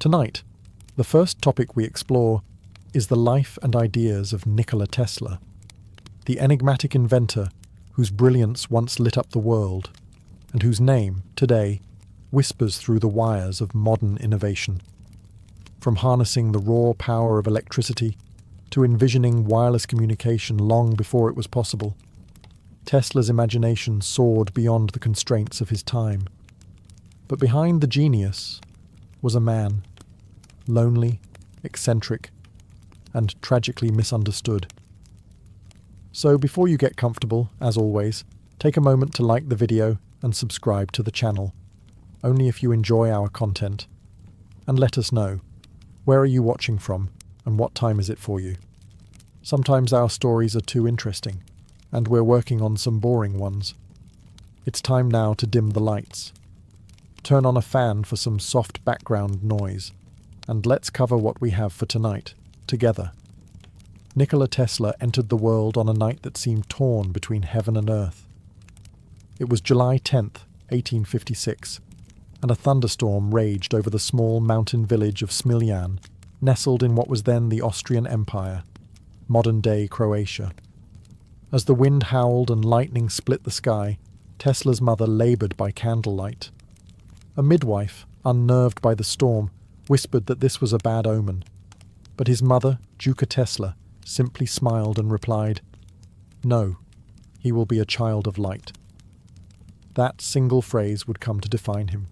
Tonight, the first topic we explore is the life and ideas of Nikola Tesla, the enigmatic inventor whose brilliance once lit up the world, and whose name, today, whispers through the wires of modern innovation. From harnessing the raw power of electricity to envisioning wireless communication long before it was possible, Tesla's imagination soared beyond the constraints of his time. But behind the genius was a man, lonely, eccentric, and tragically misunderstood. So before you get comfortable, as always, take a moment to like the video and subscribe to the channel, only if you enjoy our content. And let us know, where are you watching from and what time is it for you? Sometimes our stories are too interesting, and we're working on some boring ones. It's time now to dim the lights. Turn on a fan for some soft background noise, and let's cover what we have for tonight, together. Nikola Tesla entered the world on a night that seemed torn between heaven and earth. It was July 10th, 1856, and a thunderstorm raged over the small mountain village of Smiljan, nestled in what was then the Austrian Empire, modern-day Croatia. As the wind howled and lightning split the sky, Tesla's mother laboured by candlelight. A midwife, unnerved by the storm, whispered that this was a bad omen. But his mother, Nikola Tesla, simply smiled and replied, "No, he will be a child of light." That single phrase would come to define him.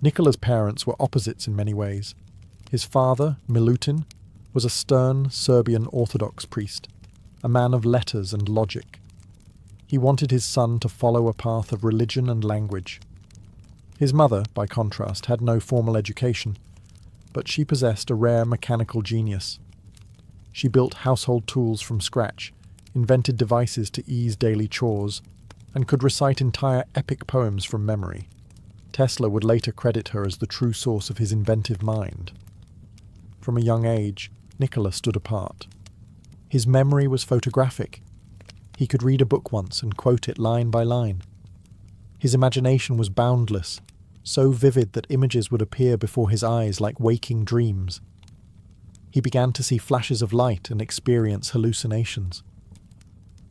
Nikola's parents were opposites in many ways. His father, Milutin, was a stern Serbian Orthodox priest, a man of letters and logic. He wanted his son to follow a path of religion and language. His mother, by contrast, had no formal education, but she possessed a rare mechanical genius. She built household tools from scratch, invented devices to ease daily chores, and could recite entire epic poems from memory. Tesla would later credit her as the true source of his inventive mind. From a young age, Nikola stood apart. His memory was photographic. He could read a book once and quote it line by line. His imagination was boundless, so vivid that images would appear before his eyes like waking dreams. He began to see flashes of light and experience hallucinations.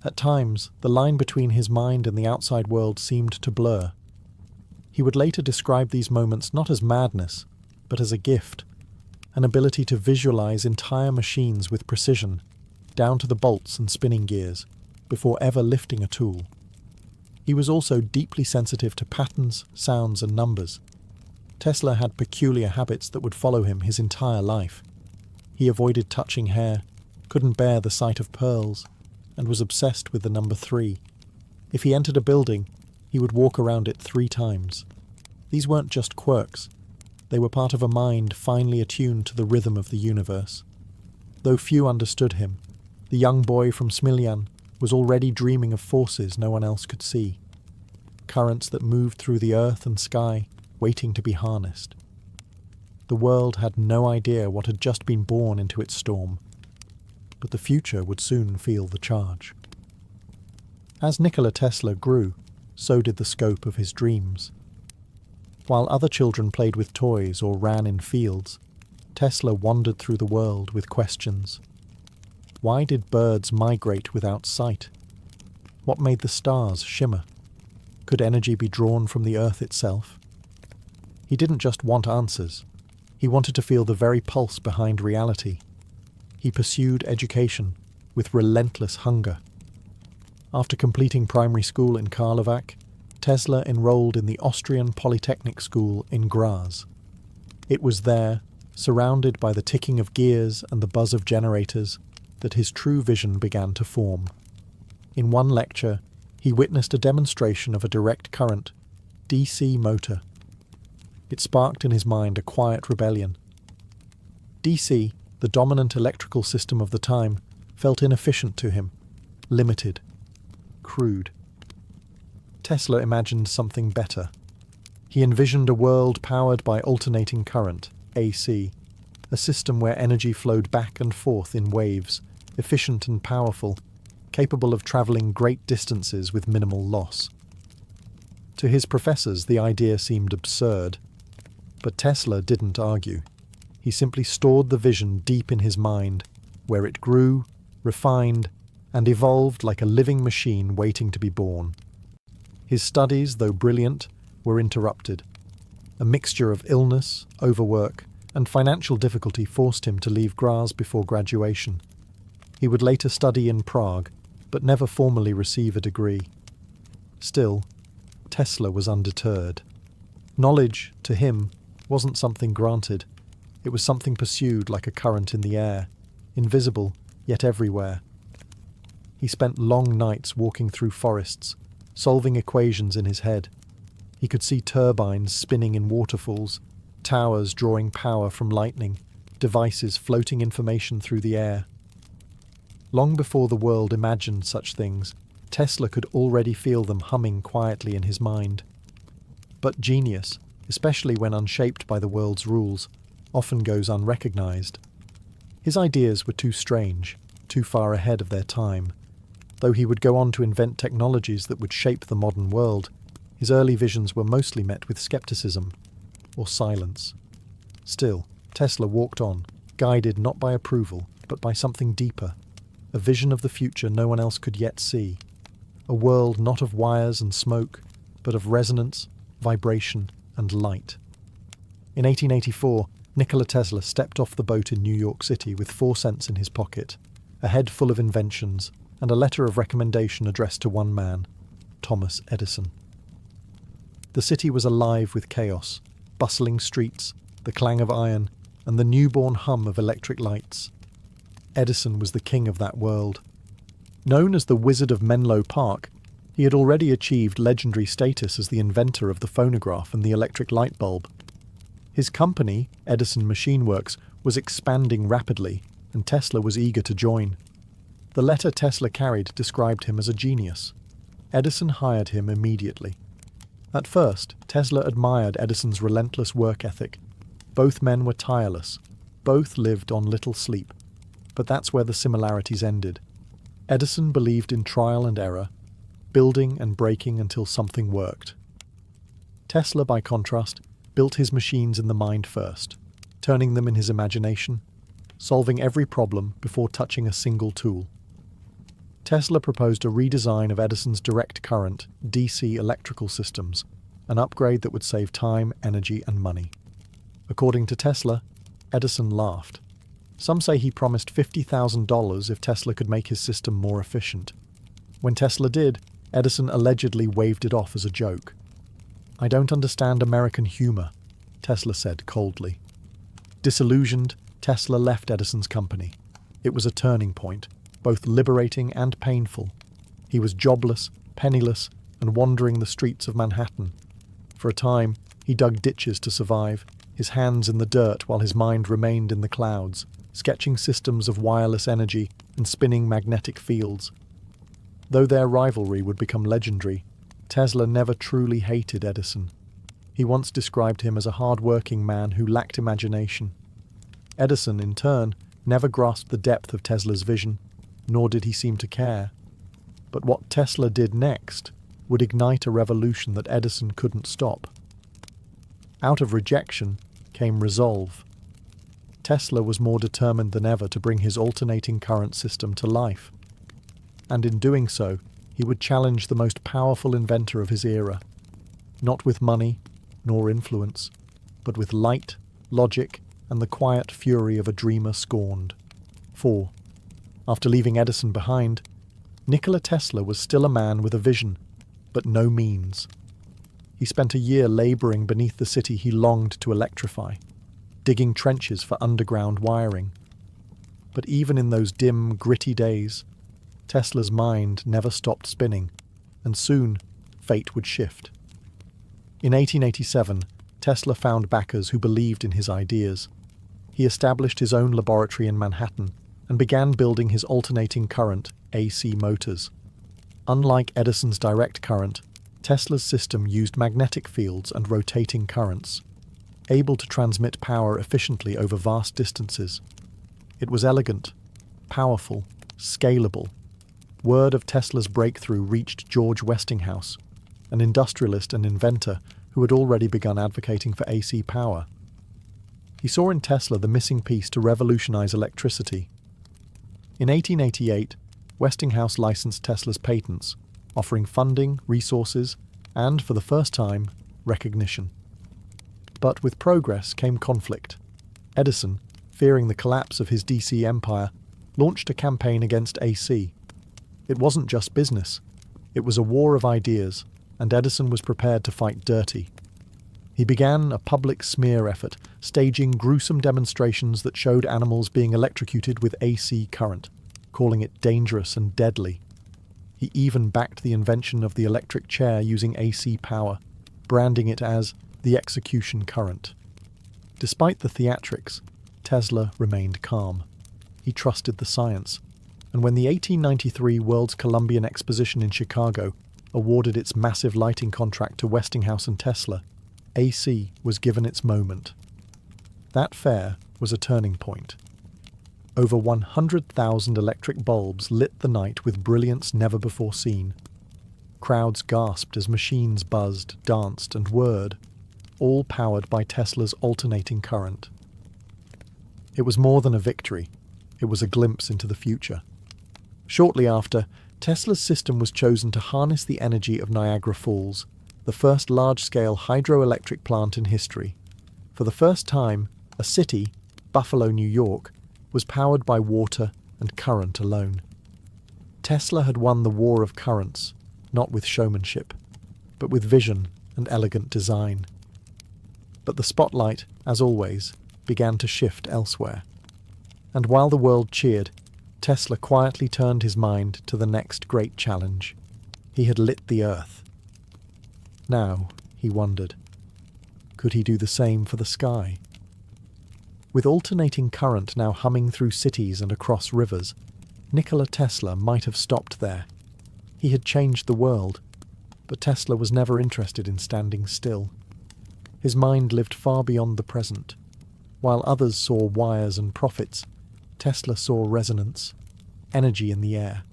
At times, the line between his mind and the outside world seemed to blur. He would later describe these moments not as madness, but as a gift, an ability to visualize entire machines with precision, down to the bolts and spinning gears, before ever lifting a tool. He was also deeply sensitive to patterns, sounds, and numbers. Tesla had peculiar habits that would follow him his entire life. He avoided touching hair, couldn't bear the sight of pearls, and was obsessed with the number 3. If he entered a building, he would walk around it 3 times. These weren't just quirks. They were part of a mind finely attuned to the rhythm of the universe. Though few understood him, the young boy from Smiljan was already dreaming of forces no one else could see. Currents that moved through the earth and sky, waiting to be harnessed. The world had no idea what had just been born into its storm, but the future would soon feel the charge. As Nikola Tesla grew, so did the scope of his dreams. While other children played with toys or ran in fields, Tesla wandered through the world with questions. Why did birds migrate without sight? What made the stars shimmer? Could energy be drawn from the earth itself? He didn't just want answers. He wanted to feel the very pulse behind reality. He pursued education with relentless hunger. After completing primary school in Karlovac, Tesla enrolled in the Austrian Polytechnic School in Graz. It was there, surrounded by the ticking of gears and the buzz of generators, that his true vision began to form. In one lecture, he witnessed a demonstration of a direct current, DC motor. It sparked in his mind a quiet rebellion. DC, the dominant electrical system of the time, felt inefficient to him, limited, crude. Tesla imagined something better. He envisioned a world powered by alternating current, AC, a system where energy flowed back and forth in waves, efficient and powerful, capable of travelling great distances with minimal loss. To his professors, the idea seemed absurd, but Tesla didn't argue. He simply stored the vision deep in his mind, where it grew, refined, and evolved like a living machine waiting to be born. His studies, though brilliant, were interrupted. A mixture of illness, overwork, and financial difficulty forced him to leave Graz before graduation. He would later study in Prague, but never formally receive a degree. Still, Tesla was undeterred. Knowledge, to him, wasn't something granted. It was something pursued like a current in the air, invisible, yet everywhere. He spent long nights walking through forests, solving equations in his head. He could see turbines spinning in waterfalls, towers drawing power from lightning, devices floating information through the air. Long before the world imagined such things, Tesla could already feel them humming quietly in his mind. But genius, especially when unshaped by the world's rules, often goes unrecognized. His ideas were too strange, too far ahead of their time. Though he would go on to invent technologies that would shape the modern world, his early visions were mostly met with skepticism or silence. Still, Tesla walked on, guided not by approval, but by something deeper, a vision of the future no one else could yet see, a world not of wires and smoke, but of resonance, vibration, and light. In 1884, Nikola Tesla stepped off the boat in New York City with 4 cents in his pocket, a head full of inventions, and a letter of recommendation addressed to one man, Thomas Edison. The city was alive with chaos, bustling streets, the clang of iron, and the newborn hum of electric lights. Edison was the king of that world. Known as the Wizard of Menlo Park, he had already achieved legendary status as the inventor of the phonograph and the electric light bulb. His company, Edison Machine Works, was expanding rapidly, and Tesla was eager to join. The letter Tesla carried described him as a genius. Edison hired him immediately. At first, Tesla admired Edison's relentless work ethic. Both men were tireless. Both lived on little sleep. But that's where the similarities ended. Edison believed in trial and error, building and breaking until something worked. Tesla, by contrast, built his machines in the mind first, turning them in his imagination, solving every problem before touching a single tool. Tesla proposed a redesign of Edison's direct current, DC electrical systems, an upgrade that would save time, energy, and money. According to Tesla, Edison laughed. Some say he promised $50,000 if Tesla could make his system more efficient. When Tesla did, Edison allegedly waved it off as a joke. "I don't understand American humor," Tesla said coldly. Disillusioned, Tesla left Edison's company. It was a turning point, both liberating and painful. He was jobless, penniless, and wandering the streets of Manhattan. For a time, he dug ditches to survive, his hands in the dirt while his mind remained in the clouds, sketching systems of wireless energy and spinning magnetic fields. Though their rivalry would become legendary, Tesla never truly hated Edison. He once described him as a hard-working man who lacked imagination. Edison, in turn, never grasped the depth of Tesla's vision, nor did he seem to care. But what Tesla did next would ignite a revolution that Edison couldn't stop. Out of rejection came resolve. Tesla was more determined than ever to bring his alternating current system to life. And in doing so, he would challenge the most powerful inventor of his era, not with money nor influence, but with light, logic, and the quiet fury of a dreamer scorned. For, after leaving Edison behind, Nikola Tesla was still a man with a vision, but no means. He spent a year laboring beneath the city he longed to electrify, digging trenches for underground wiring. But even in those dim, gritty days, Tesla's mind never stopped spinning, and soon fate would shift. In 1887, Tesla found backers who believed in his ideas. He established his own laboratory in Manhattan and began building his alternating current AC motors. Unlike Edison's direct current, Tesla's system used magnetic fields and rotating currents, able to transmit power efficiently over vast distances. It was elegant, powerful, scalable. Word of Tesla's breakthrough reached George Westinghouse, an industrialist and inventor who had already begun advocating for AC power. He saw in Tesla the missing piece to revolutionize electricity. In 1888, Westinghouse licensed Tesla's patents, offering funding, resources, and, for the first time, recognition. But with progress came conflict. Edison, fearing the collapse of his DC empire, launched a campaign against AC. It wasn't just business. It was a war of ideas, and Edison was prepared to fight dirty. He began a public smear effort, staging gruesome demonstrations that showed animals being electrocuted with AC current, calling it dangerous and deadly. He even backed the invention of the electric chair using AC power, branding it as the execution current. Despite the theatrics, Tesla remained calm. He trusted the science, and when the 1893 World's Columbian Exposition in Chicago awarded its massive lighting contract to Westinghouse and Tesla, AC was given its moment. That fair was a turning point. Over 100,000 electric bulbs lit the night with brilliance never before seen. Crowds gasped as machines buzzed, danced, and whirred, all powered by Tesla's alternating current. It was more than a victory. It was a glimpse into the future. Shortly after, Tesla's system was chosen to harness the energy of Niagara Falls, the first large-scale hydroelectric plant in history. For the first time, a city, Buffalo, New York, was powered by water and current alone. Tesla had won the war of currents, not with showmanship, but with vision and elegant design. But the spotlight, as always, began to shift elsewhere. And while the world cheered, Tesla quietly turned his mind to the next great challenge. He had lit the Earth. Now, he wondered, could he do the same for the sky? With alternating current now humming through cities and across rivers, Nikola Tesla might have stopped there. He had changed the world, but Tesla was never interested in standing still. His mind lived far beyond the present. While others saw wires and profits, Tesla saw resonance, energy in the air,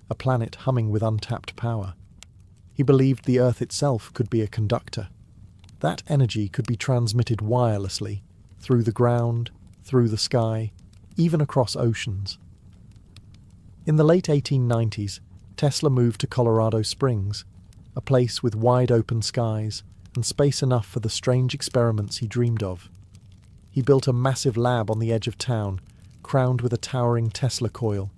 a planet humming with untapped power. He believed the Earth itself could be a conductor. That energy could be transmitted wirelessly, through the ground, through the sky, even across oceans. In the late 1890s, Tesla moved to Colorado Springs, a place with wide open skies and space enough for the strange experiments he dreamed of. He built a massive lab on the edge of town, crowned with a towering Tesla coil.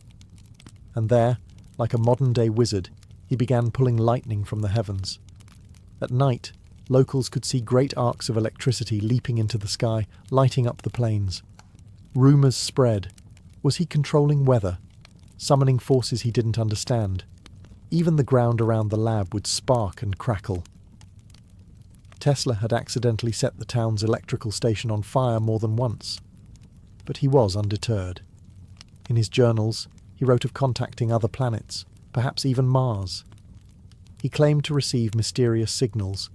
And there, like a modern-day wizard, he began pulling lightning from the heavens. At night, locals could see great arcs of electricity leaping into the sky, lighting up the plains. Rumours spread. Was he controlling weather, summoning forces he didn't understand? Even the ground around the lab would spark and crackle. Tesla had accidentally set the town's electrical station on fire more than once. But he was undeterred. In his journals, he wrote of contacting other planets, perhaps even Mars. He claimed to receive mysterious signals,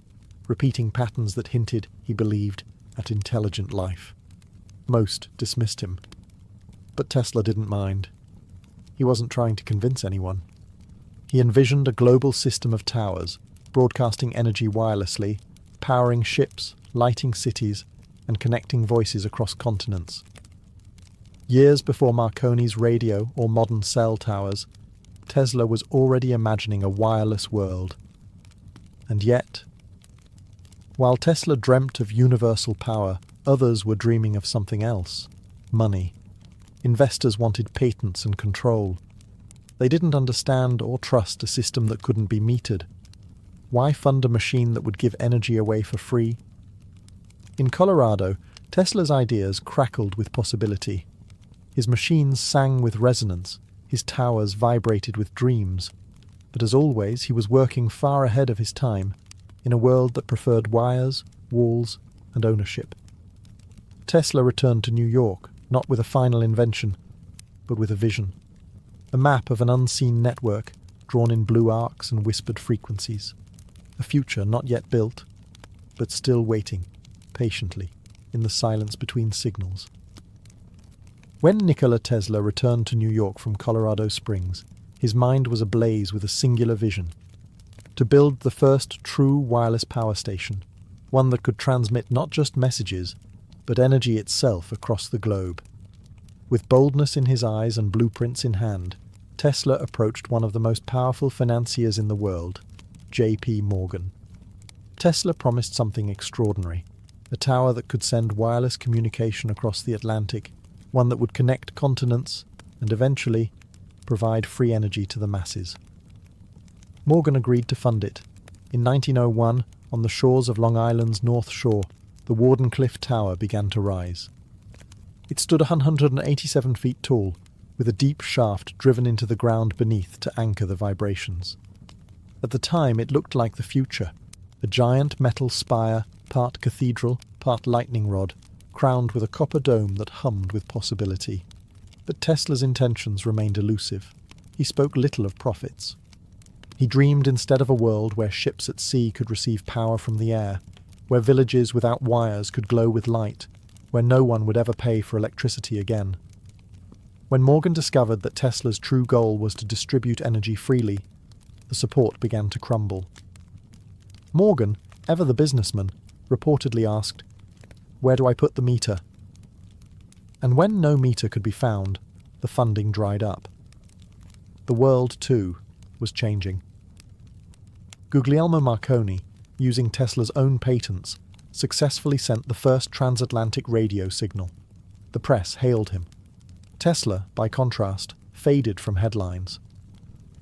repeating patterns that hinted, he believed, at intelligent life. Most dismissed him. But Tesla didn't mind. He wasn't trying to convince anyone. He envisioned a global system of towers, broadcasting energy wirelessly, powering ships, lighting cities, and connecting voices across continents. Years before Marconi's radio or modern cell towers, Tesla was already imagining a wireless world. And yet, while Tesla dreamt of universal power, others were dreaming of something else: money. Investors wanted patents and control. They didn't understand or trust a system that couldn't be metered. Why fund a machine that would give energy away for free? In Colorado, Tesla's ideas crackled with possibility. His machines sang with resonance, his towers vibrated with dreams. But as always, he was working far ahead of his time, in a world that preferred wires, walls, and ownership. Tesla returned to New York, not with a final invention, but with a vision. A map of an unseen network, drawn in blue arcs and whispered frequencies. A future not yet built, but still waiting, patiently, in the silence between signals. When Nikola Tesla returned to New York from Colorado Springs, his mind was ablaze with a singular vision: to build the first true wireless power station, one that could transmit not just messages, but energy itself across the globe. With boldness in his eyes and blueprints in hand, Tesla approached one of the most powerful financiers in the world, J.P. Morgan. Tesla promised something extraordinary, a tower that could send wireless communication across the Atlantic, one that would connect continents and eventually provide free energy to the masses. Morgan agreed to fund it. In 1901, on the shores of Long Island's North Shore, the Wardenclyffe Tower began to rise. It stood 187 feet tall, with a deep shaft driven into the ground beneath to anchor the vibrations. At the time, it looked like the future, a giant metal spire, part cathedral, part lightning rod, crowned with a copper dome that hummed with possibility. But Tesla's intentions remained elusive. He spoke little of profits. He dreamed instead of a world where ships at sea could receive power from the air, where villages without wires could glow with light, where no one would ever pay for electricity again. When Morgan discovered that Tesla's true goal was to distribute energy freely, the support began to crumble. Morgan, ever the businessman, reportedly asked, "Where do I put the meter?" And when no meter could be found, the funding dried up. The world, too, was changing. Guglielmo Marconi, using Tesla's own patents, successfully sent the first transatlantic radio signal. The press hailed him. Tesla, by contrast, faded from headlines.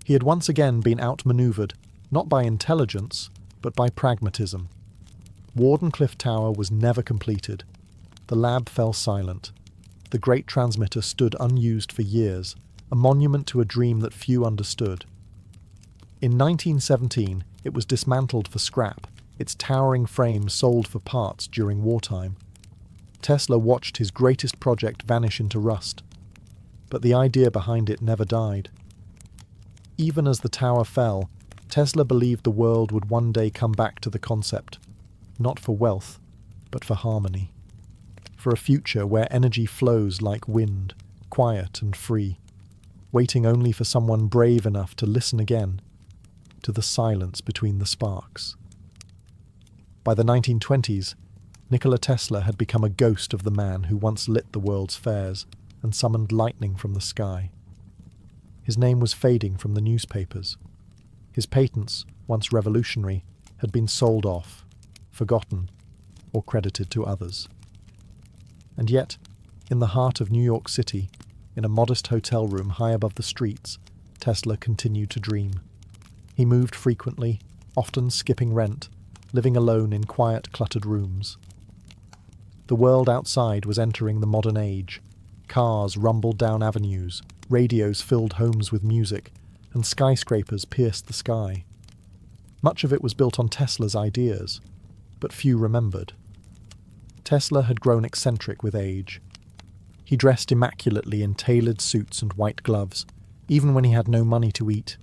He had once again been outmaneuvered, not by intelligence, but by pragmatism. Wardenclyffe Tower was never completed. The lab fell silent. The great transmitter stood unused for years, a monument to a dream that few understood. In 1917, it was dismantled for scrap, its towering frame sold for parts during wartime. Tesla watched his greatest project vanish into rust, but the idea behind it never died. Even as the tower fell, Tesla believed the world would one day come back to the concept, not for wealth, but for harmony. For a future where energy flows like wind, quiet and free, waiting only for someone brave enough to listen again to the silence between the sparks. By the 1920s, Nikola Tesla had become a ghost of the man who once lit the world's fairs and summoned lightning from the sky. His name was fading from the newspapers. His patents, once revolutionary, had been sold off, forgotten, or credited to others. And yet, in the heart of New York City, in a modest hotel room high above the streets, Tesla continued to dream. He moved frequently, often skipping rent, living alone in quiet, cluttered rooms. The world outside was entering the modern age. Cars rumbled down avenues, radios filled homes with music, and skyscrapers pierced the sky. Much of it was built on Tesla's ideas, but few remembered. Tesla had grown eccentric with age. He dressed immaculately in tailored suits and white gloves, even when he had no money to eat.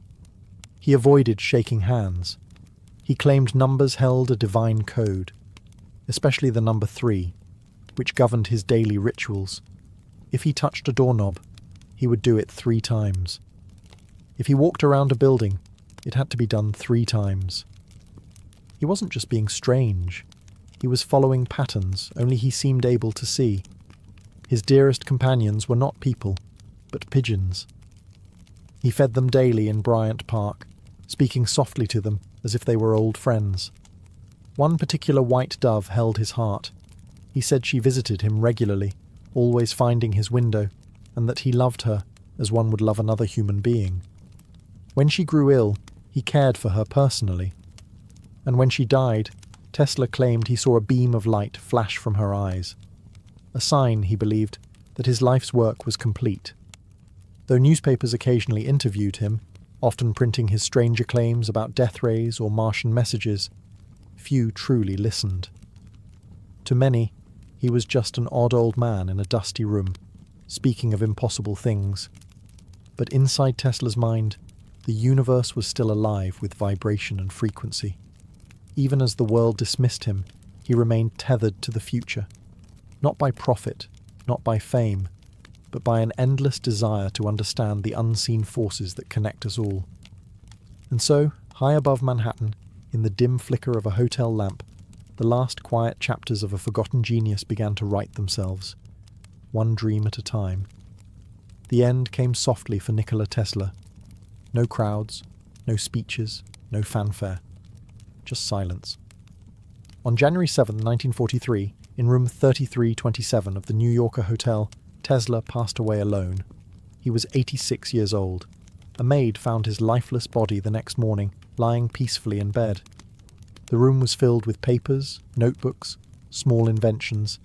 He avoided shaking hands. He claimed numbers held a divine code, especially the number 3, which governed his daily rituals. If he touched a doorknob, he would do it 3 times. If he walked around a building, it had to be done 3 times. He wasn't just being strange. He was following patterns only he seemed able to see. His dearest companions were not people, but pigeons. He fed them daily in Bryant Park, speaking softly to them as if they were old friends. One particular white dove held his heart. He said she visited him regularly, always finding his window, and that he loved her as one would love another human being. When she grew ill, he cared for her personally. And when she died, Tesla claimed he saw a beam of light flash from her eyes, a sign, he believed, that his life's work was complete. Though newspapers occasionally interviewed him, often printing his stranger claims about death rays or Martian messages, few truly listened. To many, he was just an odd old man in a dusty room, speaking of impossible things. But inside Tesla's mind, the universe was still alive with vibration and frequency. Even as the world dismissed him, he remained tethered to the future, not by profit, not by fame, but by an endless desire to understand the unseen forces that connect us all. And so, high above Manhattan, in the dim flicker of a hotel lamp, the last quiet chapters of a forgotten genius began to write themselves, one dream at a time. The end came softly for Nikola Tesla. No crowds, no speeches, no fanfare. Just silence. On January 7, 1943, in room 3327 of the New Yorker Hotel, Tesla passed away alone. He was 86 years old. A maid found his lifeless body the next morning, lying peacefully in bed. The room was filled with papers, notebooks, small inventions,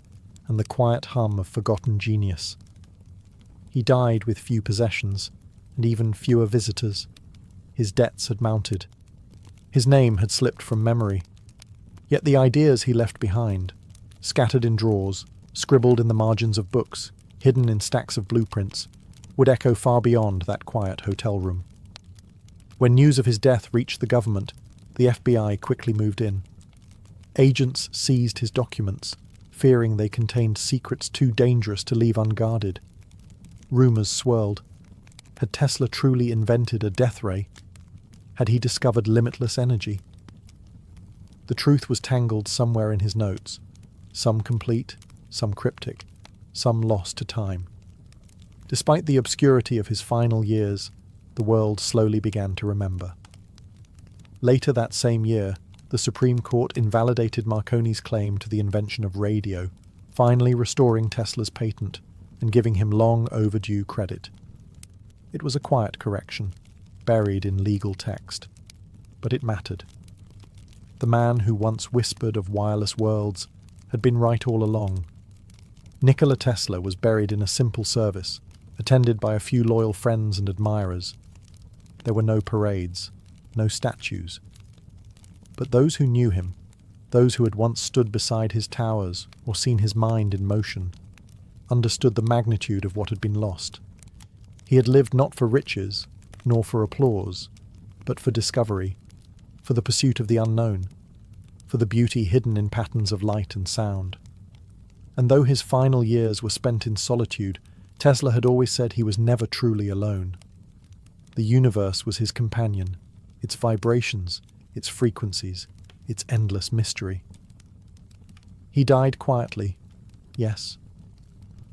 and the quiet hum of forgotten genius. He died with few possessions, and even fewer visitors. His debts had mounted. His name had slipped from memory. Yet the ideas he left behind, scattered in drawers, scribbled in the margins of books, hidden in stacks of blueprints, would echo far beyond that quiet hotel room. When news of his death reached the government, the FBI quickly moved in. Agents seized his documents, fearing they contained secrets too dangerous to leave unguarded. Rumours swirled. Had Tesla truly invented a death ray? Had he discovered limitless energy? The truth was tangled somewhere in his notes, some complete, some cryptic, some lost to time. Despite the obscurity of his final years, the world slowly began to remember. Later that same year, the Supreme Court invalidated Marconi's claim to the invention of radio, finally restoring Tesla's patent and giving him long overdue credit. It was a quiet correction, buried in legal text, but it mattered. The man who once whispered of wireless worlds had been right all along. Nikola Tesla was buried in a simple service, attended by a few loyal friends and admirers. There were no parades, no statues. But those who knew him, those who had once stood beside his towers or seen his mind in motion, understood the magnitude of what had been lost. He had lived not for riches, nor for applause, but for discovery, for the pursuit of the unknown, for the beauty hidden in patterns of light and sound. And though his final years were spent in solitude, Tesla had always said he was never truly alone. The universe was his companion, its vibrations, its frequencies, its endless mystery. He died quietly, yes,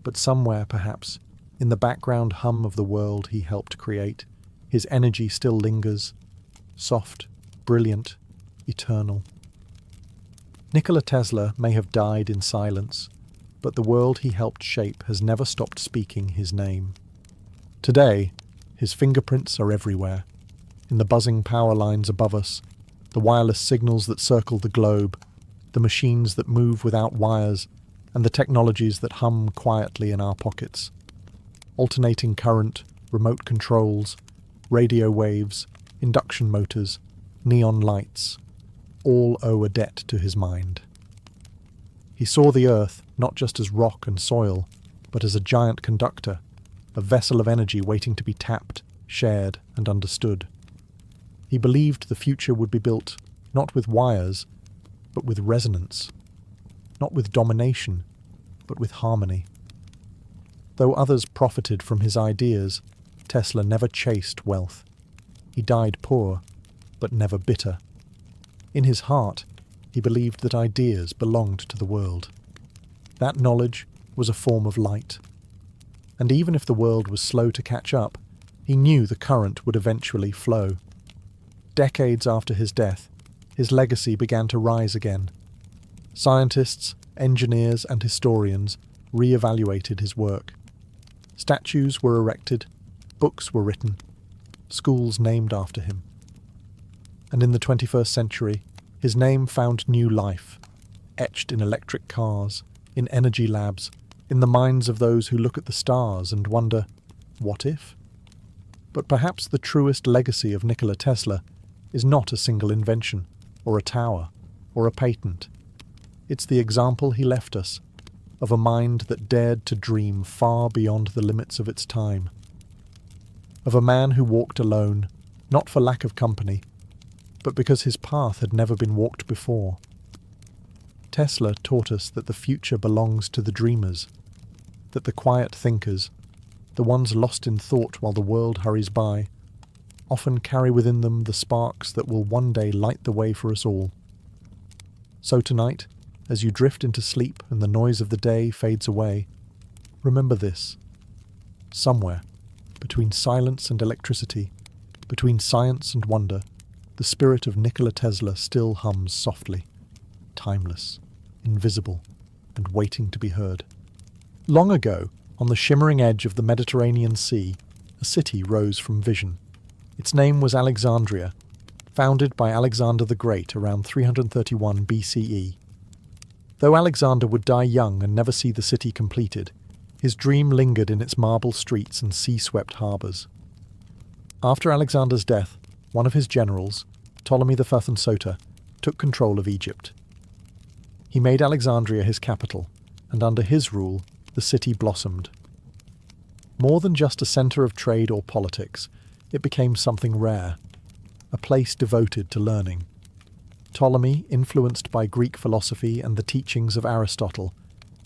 but somewhere, perhaps, in the background hum of the world he helped create, his energy still lingers, soft, brilliant, eternal. Nikola Tesla may have died in silence, but the world he helped shape has never stopped speaking his name. Today, his fingerprints are everywhere, in the buzzing power lines above us, the wireless signals that circle the globe, the machines that move without wires, and the technologies that hum quietly in our pockets. Alternating current, remote controls, radio waves, induction motors, neon lights, all owe a debt to his mind. He saw the earth not just as rock and soil, but as a giant conductor, a vessel of energy waiting to be tapped, shared, and understood. He believed the future would be built not with wires, but with resonance, not with domination, but with harmony. Though others profited from his ideas, Tesla never chased wealth. He died poor, but never bitter. In his heart, he believed that ideas belonged to the world. That knowledge was a form of light. And even if the world was slow to catch up, he knew the current would eventually flow. Decades after his death, his legacy began to rise again. Scientists, engineers, and historians re-evaluated his work. Statues were erected, books were written, schools named after him. And in the 21st century, his name found new life, etched in electric cars, in energy labs, in the minds of those who look at the stars and wonder, what if? But perhaps the truest legacy of Nikola Tesla is not a single invention, or a tower, or a patent. It's the example he left us, of a mind that dared to dream far beyond the limits of its time. Of a man who walked alone, not for lack of company, but because his path had never been walked before. Tesla taught us that the future belongs to the dreamers, that the quiet thinkers, the ones lost in thought while the world hurries by, often carry within them the sparks that will one day light the way for us all. So tonight, as you drift into sleep and the noise of the day fades away, remember this. Somewhere, between silence and electricity, between science and wonder, the spirit of Nikola Tesla still hums softly, timeless, invisible, and waiting to be heard. Long ago, on the shimmering edge of the Mediterranean Sea, a city rose from vision. Its name was Alexandria, founded by Alexander the Great around 331 BCE. Though Alexander would die young and never see the city completed, his dream lingered in its marble streets and sea-swept harbours. After Alexander's death, one of his generals, Ptolemy the Sota, took control of Egypt. He made Alexandria his capital, and under his rule, the city blossomed. More than just a centre of trade or politics, it became something rare, a place devoted to learning. Ptolemy, influenced by Greek philosophy and the teachings of Aristotle,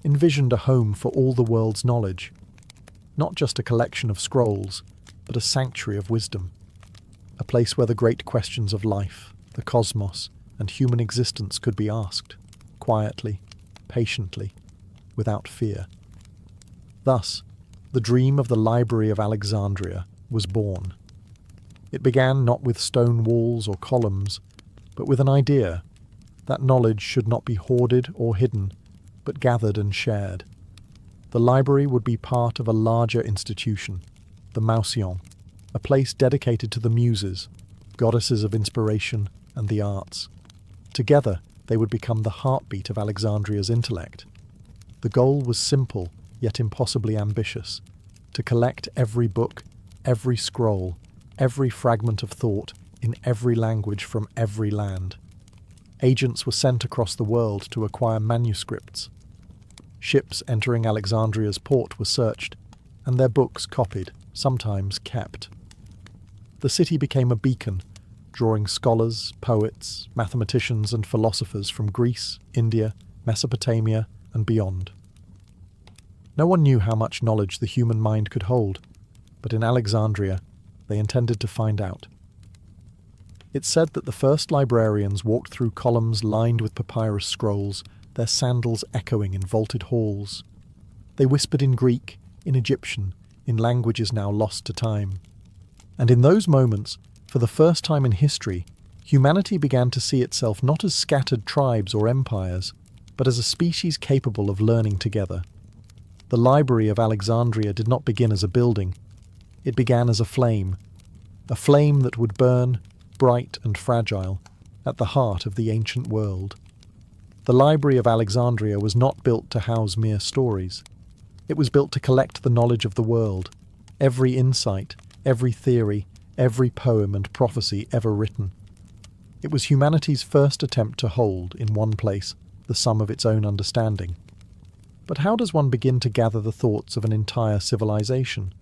envisioned a home for all the world's knowledge, not just a collection of scrolls, but a sanctuary of wisdom, a place where the great questions of life, the cosmos, and human existence could be asked, quietly, patiently, without fear. Thus, the dream of the Library of Alexandria was born. It began not with stone walls or columns, but with an idea that knowledge should not be hoarded or hidden, but gathered and shared. The library would be part of a larger institution, the Mausion, a place dedicated to the muses, goddesses of inspiration and the arts. Together, they would become the heartbeat of Alexandria's intellect. The goal was simple, yet impossibly ambitious: to collect every book, every scroll, every fragment of thought in every language from every land. Agents were sent across the world to acquire manuscripts. Ships entering Alexandria's port were searched, and their books copied, sometimes kept. The city became a beacon, drawing scholars, poets, mathematicians, and philosophers from Greece, India, Mesopotamia, and beyond. No one knew how much knowledge the human mind could hold, but in Alexandria, they intended to find out. It's said that the first librarians walked through columns lined with papyrus scrolls, their sandals echoing in vaulted halls. They whispered in Greek, in Egyptian, in languages now lost to time. And in those moments, for the first time in history, humanity began to see itself not as scattered tribes or empires, but as a species capable of learning together. The Library of Alexandria did not begin as a building. It began as a flame that would burn, bright and fragile, at the heart of the ancient world. The Library of Alexandria was not built to house mere stories. It was built to collect the knowledge of the world, every insight, every theory, every poem and prophecy ever written. It was humanity's first attempt to hold, in one place, the sum of its own understanding. But how does one begin to gather the thoughts of an entire civilization?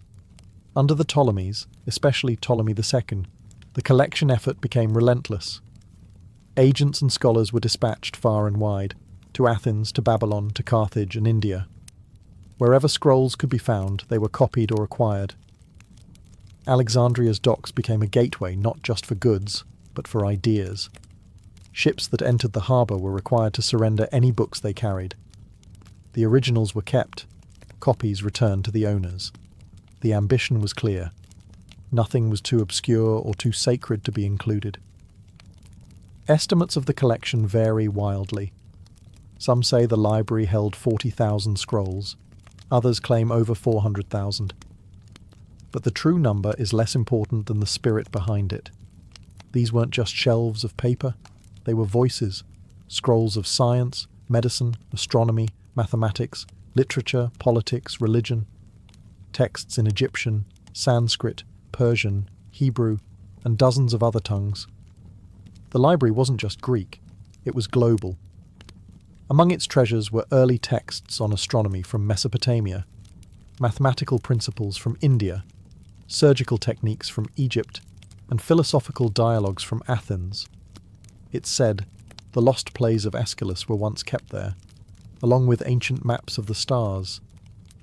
Under the Ptolemies, especially Ptolemy II, the collection effort became relentless. Agents and scholars were dispatched far and wide, to Athens, to Babylon, to Carthage and India. Wherever scrolls could be found, they were copied or acquired. Alexandria's docks became a gateway not just for goods, but for ideas. Ships that entered the harbour were required to surrender any books they carried. The originals were kept, copies returned to the owners. The ambition was clear. Nothing was too obscure or too sacred to be included. Estimates of the collection vary wildly. Some say the library held 40,000 scrolls. Others claim over 400,000. But the true number is less important than the spirit behind it. These weren't just shelves of paper. They were voices, scrolls of science, medicine, astronomy, mathematics, literature, politics, religion. Texts in Egyptian, Sanskrit, Persian, Hebrew, and dozens of other tongues. The library wasn't just Greek, it was global. Among its treasures were early texts on astronomy from Mesopotamia, mathematical principles from India, surgical techniques from Egypt, and philosophical dialogues from Athens. It's said the lost plays of Aeschylus were once kept there, along with ancient maps of the stars,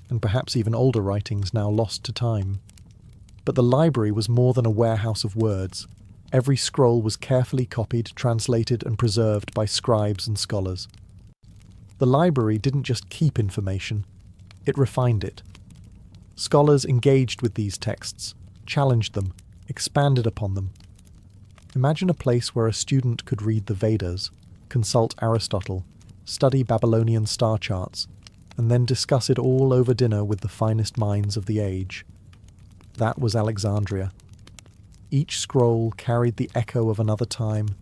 and perhaps even older writings now lost to time. But the library was more than a warehouse of words. Every scroll was carefully copied, translated, and preserved by scribes and scholars. The library didn't just keep information, it refined it. Scholars engaged with these texts, challenged them, expanded upon them. Imagine a place where a student could read the Vedas, consult Aristotle, study Babylonian star charts, and then discuss it all over dinner with the finest minds of the age. That was Alexandria. Each scroll carried the echo of another time,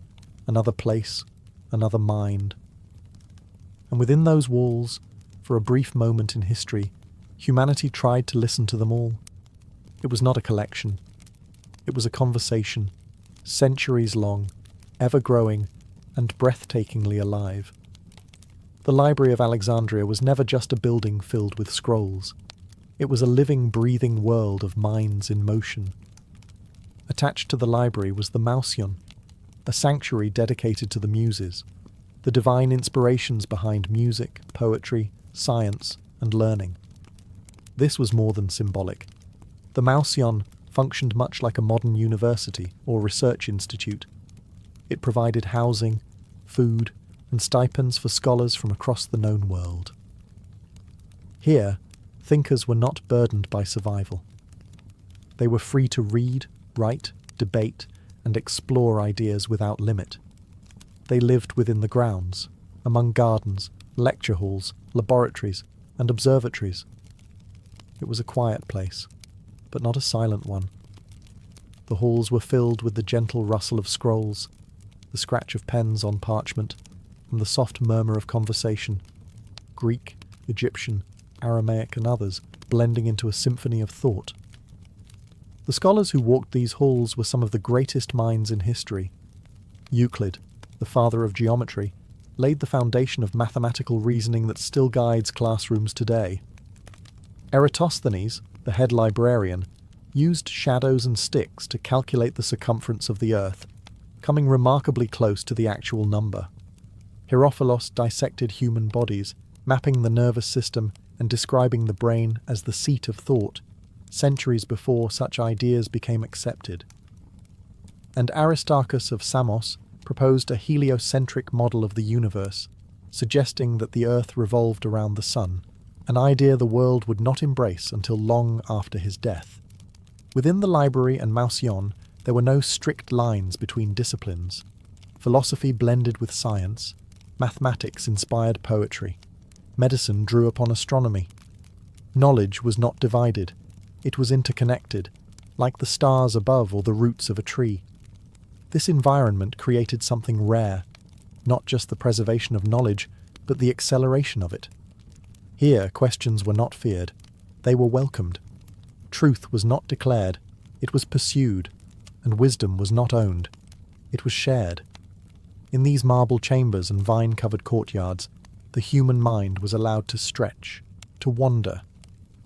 another place, another mind. And within those walls, for a brief moment in history, humanity tried to listen to them all. It was not a collection. It was a conversation, centuries long, ever-growing, and breathtakingly alive. The Library of Alexandria was never just a building filled with scrolls. It was a living, breathing world of minds in motion. Attached to the library was the Mouseion, a sanctuary dedicated to the Muses, the divine inspirations behind music, poetry, science, and learning. This was more than symbolic. The Mouseion functioned much like a modern university or research institute. It provided housing, food, and stipends for scholars from across the known world. Here, thinkers were not burdened by survival. They were free to read, write, debate, and explore ideas without limit. They lived within the grounds, among gardens, lecture halls, laboratories, and observatories. It was a quiet place, but not a silent one. The halls were filled with the gentle rustle of scrolls, the scratch of pens on parchment, and the soft murmur of conversation, Greek, Egyptian, Aramaic, and others blending into a symphony of thought. The scholars who walked these halls were some of the greatest minds in history. Euclid, the father of geometry, laid the foundation of mathematical reasoning that still guides classrooms today. Eratosthenes, the head librarian, used shadows and sticks to calculate the circumference of the Earth, coming remarkably close to the actual number. Herophilos dissected human bodies, mapping the nervous system and describing the brain as the seat of thought, centuries before such ideas became accepted. And Aristarchus of Samos proposed a heliocentric model of the universe, suggesting that the Earth revolved around the Sun, an idea the world would not embrace until long after his death. Within the library and Mouseion, there were no strict lines between disciplines. Philosophy blended with science, mathematics inspired poetry, medicine drew upon astronomy. Knowledge was not divided, it was interconnected, like the stars above or the roots of a tree. This environment created something rare, not just the preservation of knowledge, but the acceleration of it. Here, questions were not feared, they were welcomed. Truth was not declared, it was pursued, and wisdom was not owned, it was shared. In these marble chambers and vine-covered courtyards, the human mind was allowed to stretch, to wander,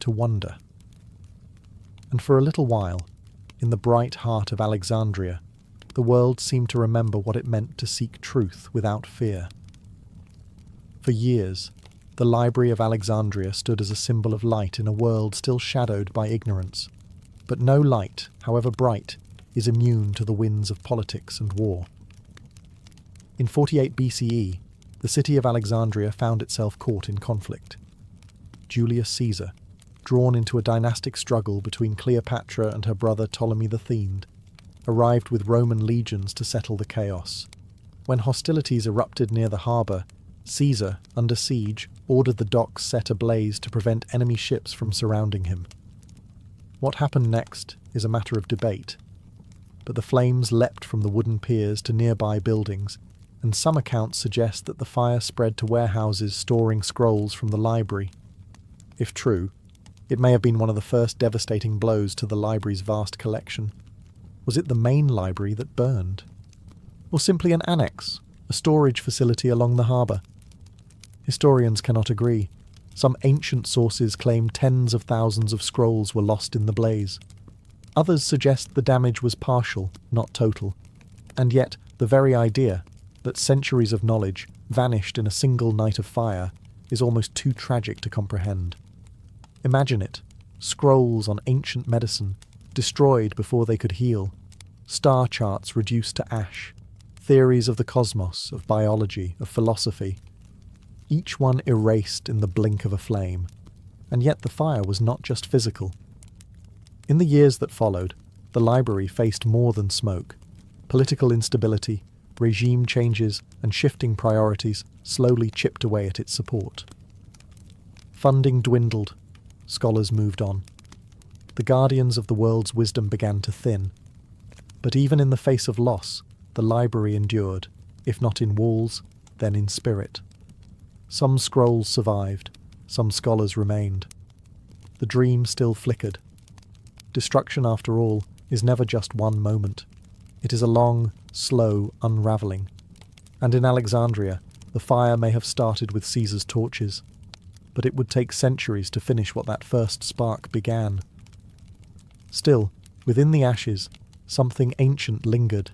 to wonder. And for a little while, in the bright heart of Alexandria, the world seemed to remember what it meant to seek truth without fear. For years, the Library of Alexandria stood as a symbol of light in a world still shadowed by ignorance. But no light, however bright, is immune to the winds of politics and war. In 48 BCE, the city of Alexandria found itself caught in conflict. Julius Caesar, drawn into a dynastic struggle between Cleopatra and her brother Ptolemy the Thegned, arrived with Roman legions to settle the chaos. When hostilities erupted near the harbour, Caesar, under siege, ordered the docks set ablaze to prevent enemy ships from surrounding him. What happened next is a matter of debate, but the flames leapt from the wooden piers to nearby buildings, and some accounts suggest that the fire spread to warehouses storing scrolls from the library. If true, it may have been one of the first devastating blows to the library's vast collection. Was it the main library that burned? Or simply an annex, a storage facility along the harbour? Historians cannot agree. Some ancient sources claim tens of thousands of scrolls were lost in the blaze. Others suggest the damage was partial, not total. And yet, the very idea that centuries of knowledge vanished in a single night of fire is almost too tragic to comprehend. Imagine it, scrolls on ancient medicine, destroyed before they could heal, star charts reduced to ash, theories of the cosmos, of biology, of philosophy, each one erased in the blink of a flame. And yet the fire was not just physical. In the years that followed, the library faced more than smoke. Political instability, regime changes, and shifting priorities slowly chipped away at its support. Funding dwindled, scholars moved on. The guardians of the world's wisdom began to thin. But even in the face of loss, the library endured, if not in walls, then in spirit. Some scrolls survived, some scholars remained. The dream still flickered. Destruction, after all, is never just one moment. It is a long, slow unravelling. And in Alexandria, the fire may have started with Caesar's torches, but it would take centuries to finish what that first spark began. Still, within the ashes, something ancient lingered.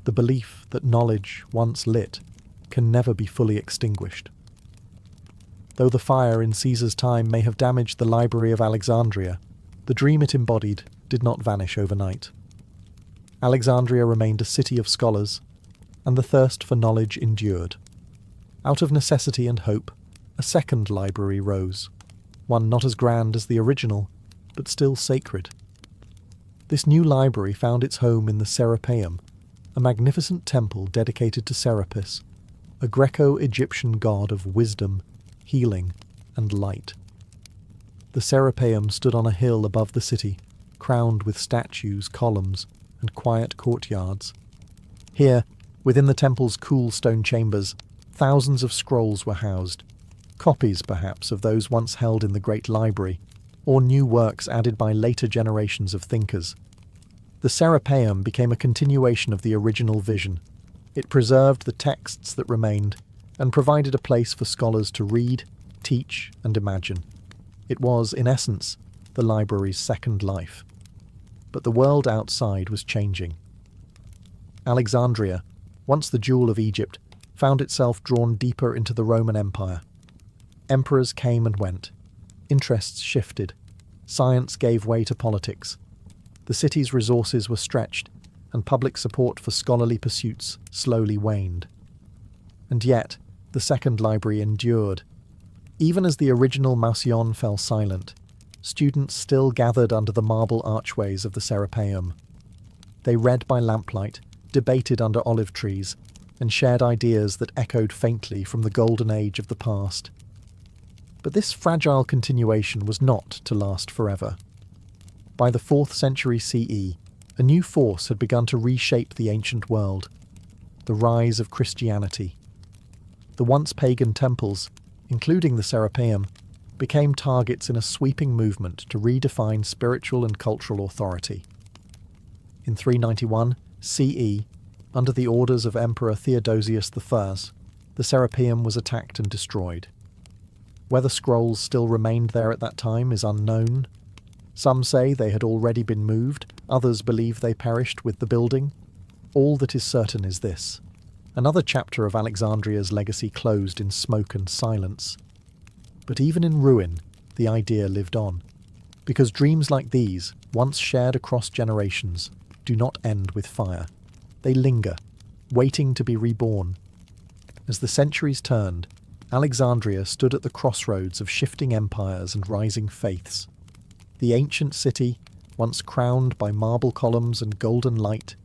The belief that knowledge, once lit, can never be fully extinguished. Though the fire in Caesar's time may have damaged the Library of Alexandria, the dream it embodied did not vanish overnight. Alexandria remained a city of scholars, and the thirst for knowledge endured. Out of necessity and hope, a second library rose, one not as grand as the original, but still sacred. This new library found its home in the Serapeum, a magnificent temple dedicated to Serapis, a Greco-Egyptian god of wisdom, healing, and light. The Serapeum stood on a hill above the city, crowned with statues, columns, and quiet courtyards. Here, within the temple's cool stone chambers, thousands of scrolls were housed, copies perhaps of those once held in the great library, or new works added by later generations of thinkers. The Serapeum became a continuation of the original vision. It preserved the texts that remained, and provided a place for scholars to read, teach, and imagine. It was, in essence, the library's second life. But the world outside was changing. Alexandria, once the jewel of Egypt, found itself drawn deeper into the Roman Empire. Emperors came and went. Interests shifted. Science gave way to politics. The city's resources were stretched, and public support for scholarly pursuits slowly waned. And yet, the second library endured. Even as the original Mousillon fell silent, students still gathered under the marble archways of the Serapeum. They read by lamplight, debated under olive trees, and shared ideas that echoed faintly from the golden age of the past. But this fragile continuation was not to last forever. By the 4th century CE, a new force had begun to reshape the ancient world: the rise of Christianity. The once pagan temples, including the Serapeum, became targets in a sweeping movement to redefine spiritual and cultural authority. In 391 CE, under the orders of Emperor Theodosius I, the Serapeum was attacked and destroyed. Whether scrolls still remained there at that time is unknown. Some say they had already been moved, others believe they perished with the building. All that is certain is this: another chapter of Alexandria's legacy closed in smoke and silence. But even in ruin, the idea lived on, because dreams like these, once shared across generations, do not end with fire. They linger, waiting to be reborn. As the centuries turned, Alexandria stood at the crossroads of shifting empires and rising faiths. The ancient city, once crowned by marble columns and golden light,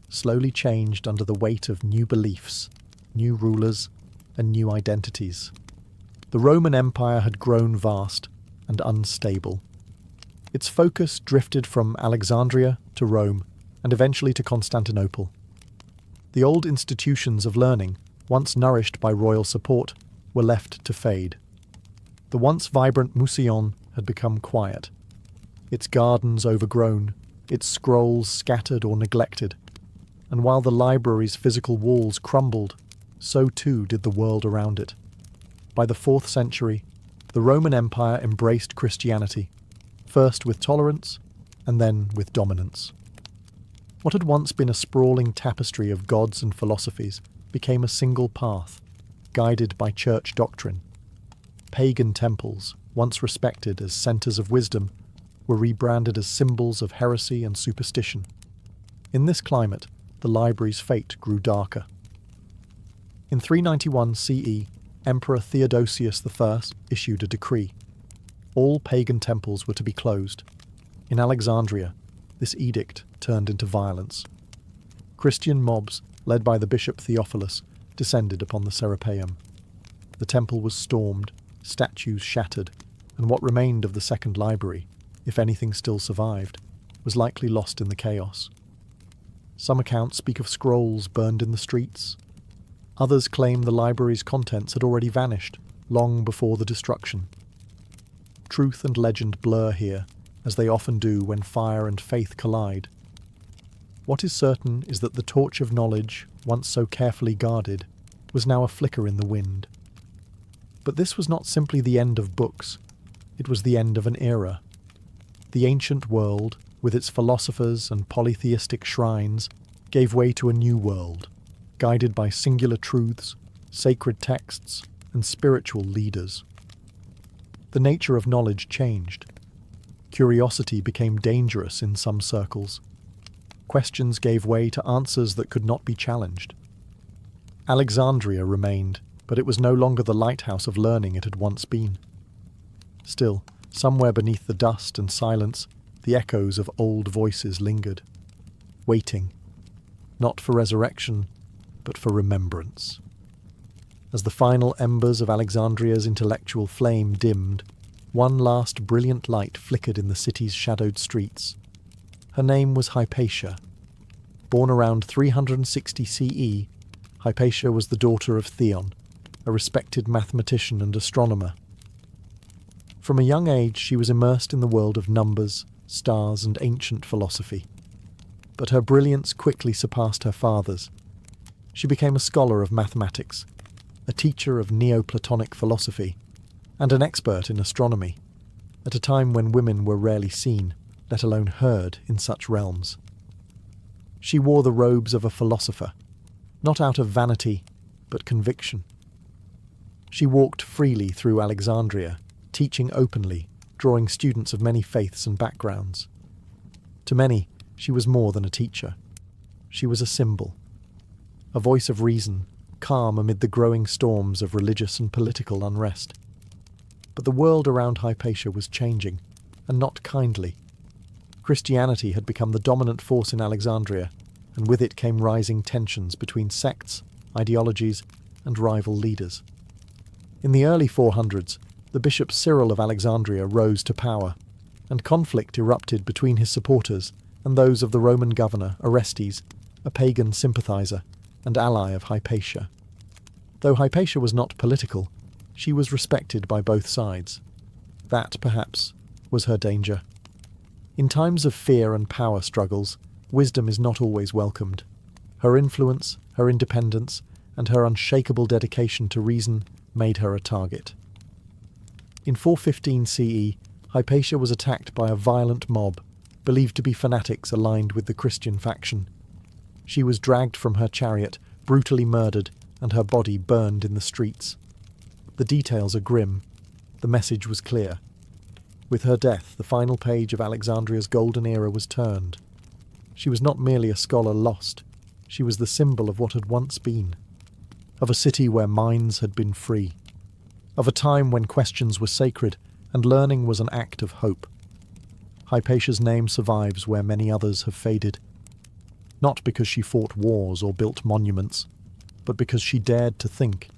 slowly changed under the weight of new beliefs, new rulers, and new identities. The Roman Empire had grown vast and unstable. Its focus drifted from Alexandria to Rome, and eventually to Constantinople. The old institutions of learning, once nourished by royal support, were left to fade. The once vibrant Mousillon had become quiet, its gardens overgrown, its scrolls scattered or neglected, and while the library's physical walls crumbled, so too did the world around it. By the 4th century, the Roman Empire embraced Christianity, first with tolerance, and then with dominance. What had once been a sprawling tapestry of gods and philosophies became a single path, guided by church doctrine. Pagan temples, once respected as centres of wisdom, were rebranded as symbols of heresy and superstition. In this climate, the library's fate grew darker. In 391 CE, Emperor Theodosius I issued a decree. All pagan temples were to be closed. In Alexandria, this edict turned into violence. Christian mobs, led by the bishop Theophilus, descended upon the Serapeum. The temple was stormed, statues shattered, and what remained of the second library, if anything still survived, was likely lost in the chaos. Some accounts speak of scrolls burned in the streets. Others claim the library's contents had already vanished, long before the destruction. Truth and legend blur here, as they often do when fire and faith collide. What is certain is that the torch of knowledge, once so carefully guarded, was now a flicker in the wind. But this was not simply the end of books, it was the end of an era. The ancient world, with its philosophers and polytheistic shrines, gave way to a new world, guided by singular truths, sacred texts, and spiritual leaders. The nature of knowledge changed. Curiosity became dangerous in some circles. Questions gave way to answers that could not be challenged. Alexandria remained, but it was no longer the lighthouse of learning it had once been. Still, somewhere beneath the dust and silence, the echoes of old voices lingered, waiting, not for resurrection, but for remembrance. As the final embers of Alexandria's intellectual flame dimmed, one last brilliant light flickered in the city's shadowed streets. Her name was Hypatia. Born around 360 CE, Hypatia was the daughter of Theon, a respected mathematician and astronomer. From a young age she was immersed in the world of numbers, stars, and ancient philosophy. But her brilliance quickly surpassed her father's. She became a scholar of mathematics, a teacher of Neoplatonic philosophy, and an expert in astronomy, at a time when women were rarely seen, let alone heard, in such realms. She wore the robes of a philosopher, not out of vanity, but conviction. She walked freely through Alexandria, teaching openly, drawing students of many faiths and backgrounds. To many, she was more than a teacher. She was a symbol, a voice of reason, calm amid the growing storms of religious and political unrest. But the world around Hypatia was changing, and not kindly. Christianity had become the dominant force in Alexandria, and with it came rising tensions between sects, ideologies, and rival leaders. In the early 400s, the Bishop Cyril of Alexandria rose to power, and conflict erupted between his supporters and those of the Roman governor Orestes, a pagan sympathizer and ally of Hypatia. Though Hypatia was not political, she was respected by both sides. That, perhaps, was her danger. In times of fear and power struggles, wisdom is not always welcomed. Her influence, her independence, and her unshakable dedication to reason made her a target. In 415 CE, Hypatia was attacked by a violent mob, believed to be fanatics aligned with the Christian faction. She was dragged from her chariot, brutally murdered, and her body burned in the streets. The details are grim. The message was clear. With her death, the final page of Alexandria's golden era was turned. She was not merely a scholar lost. She was the symbol of what had once been. Of a city where minds had been free. Of a time when questions were sacred and learning was an act of hope. Hypatia's name survives where many others have faded. Not because she fought wars or built monuments, but because she dared to think,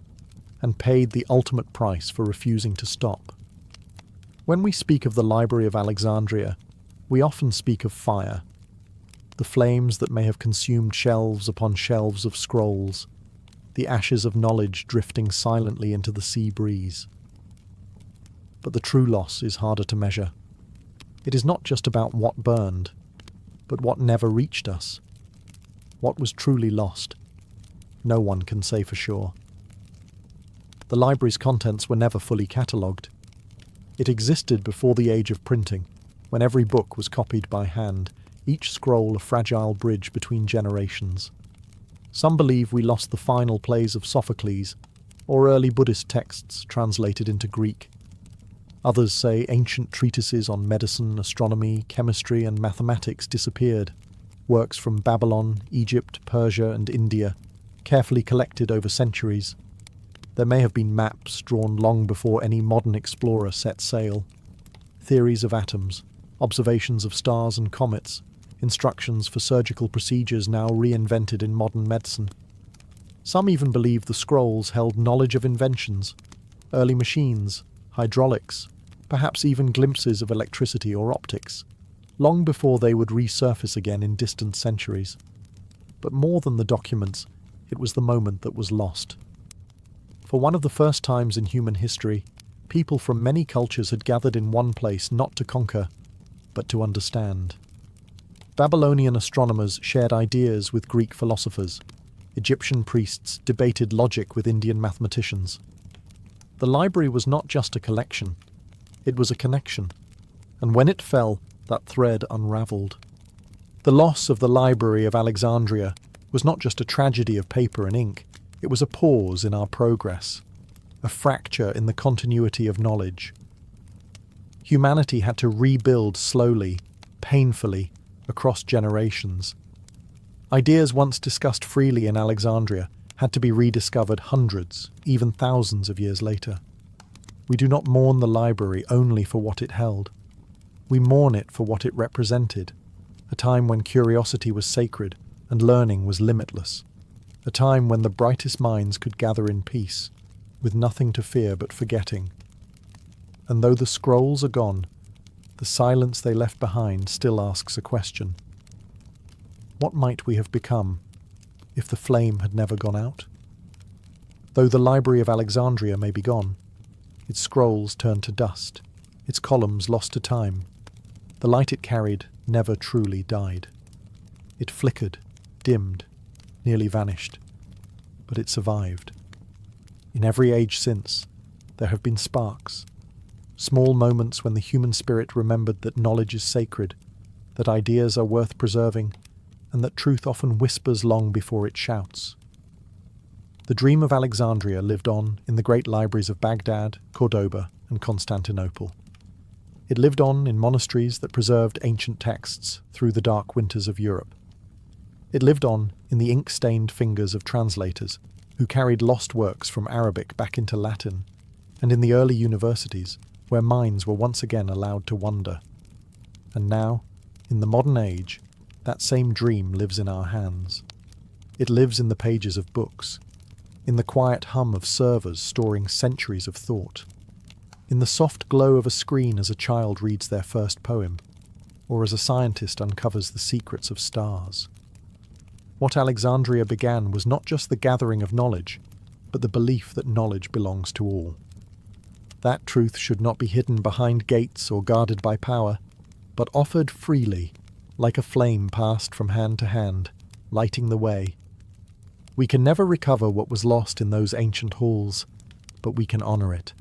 and paid the ultimate price for refusing to stop. When we speak of the Library of Alexandria, we often speak of fire, the flames that may have consumed shelves upon shelves of scrolls, the ashes of knowledge drifting silently into the sea breeze. But the true loss is harder to measure. It is not just about what burned, but what never reached us. What was truly lost? No one can say for sure. The library's contents were never fully catalogued. It existed before the age of printing, when every book was copied by hand, each scroll a fragile bridge between generations. Some believe we lost the final plays of Sophocles, or early Buddhist texts translated into Greek. Others say ancient treatises on medicine, astronomy, chemistry, and mathematics disappeared. works from Babylon, Egypt, Persia, and India, carefully collected over centuries. There may have been maps drawn long before any modern explorer set sail, theories of atoms, observations of stars and comets, instructions for surgical procedures now reinvented in modern medicine. Some even believe the scrolls held knowledge of inventions, early machines, hydraulics, perhaps even glimpses of electricity or optics, long before they would resurface again in distant centuries. But more than the documents, it was the moment that was lost. For one of the first times in human history, people from many cultures had gathered in one place not to conquer, but to understand. Babylonian astronomers shared ideas with Greek philosophers. Egyptian priests debated logic with Indian mathematicians. The library was not just a collection, it was a connection, and when it fell, that thread unravelled. The loss of the Library of Alexandria was not just a tragedy of paper and ink, it was a pause in our progress, a fracture in the continuity of knowledge. Humanity had to rebuild slowly, painfully, across generations. Ideas once discussed freely in Alexandria had to be rediscovered hundreds, even thousands of years later. We do not mourn the library only for what it held. We mourn it for what it represented, a time when curiosity was sacred and learning was limitless, a time when the brightest minds could gather in peace, with nothing to fear but forgetting. And though the scrolls are gone, the silence they left behind still asks a question. What might we have become if the flame had never gone out? Though the Library of Alexandria may be gone, its scrolls turned to dust, its columns lost to time, the light it carried never truly died. It flickered, dimmed, nearly vanished, but it survived. In every age since, there have been sparks, small moments when the human spirit remembered that knowledge is sacred, that ideas are worth preserving, and that truth often whispers long before it shouts. The dream of Alexandria lived on in the great libraries of Baghdad, Cordoba, and Constantinople. It lived on in monasteries that preserved ancient texts through the dark winters of Europe. It lived on in the ink-stained fingers of translators who carried lost works from Arabic back into Latin, and in the early universities where minds were once again allowed to wander. And now, in the modern age, that same dream lives in our hands. It lives in the pages of books, in the quiet hum of servers storing centuries of thought, in the soft glow of a screen as a child reads their first poem, or as a scientist uncovers the secrets of stars. What Alexandria began was not just the gathering of knowledge, but the belief that knowledge belongs to all. That truth should not be hidden behind gates or guarded by power, but offered freely, like a flame passed from hand to hand, lighting the way. We can never recover what was lost in those ancient halls, but we can honor it.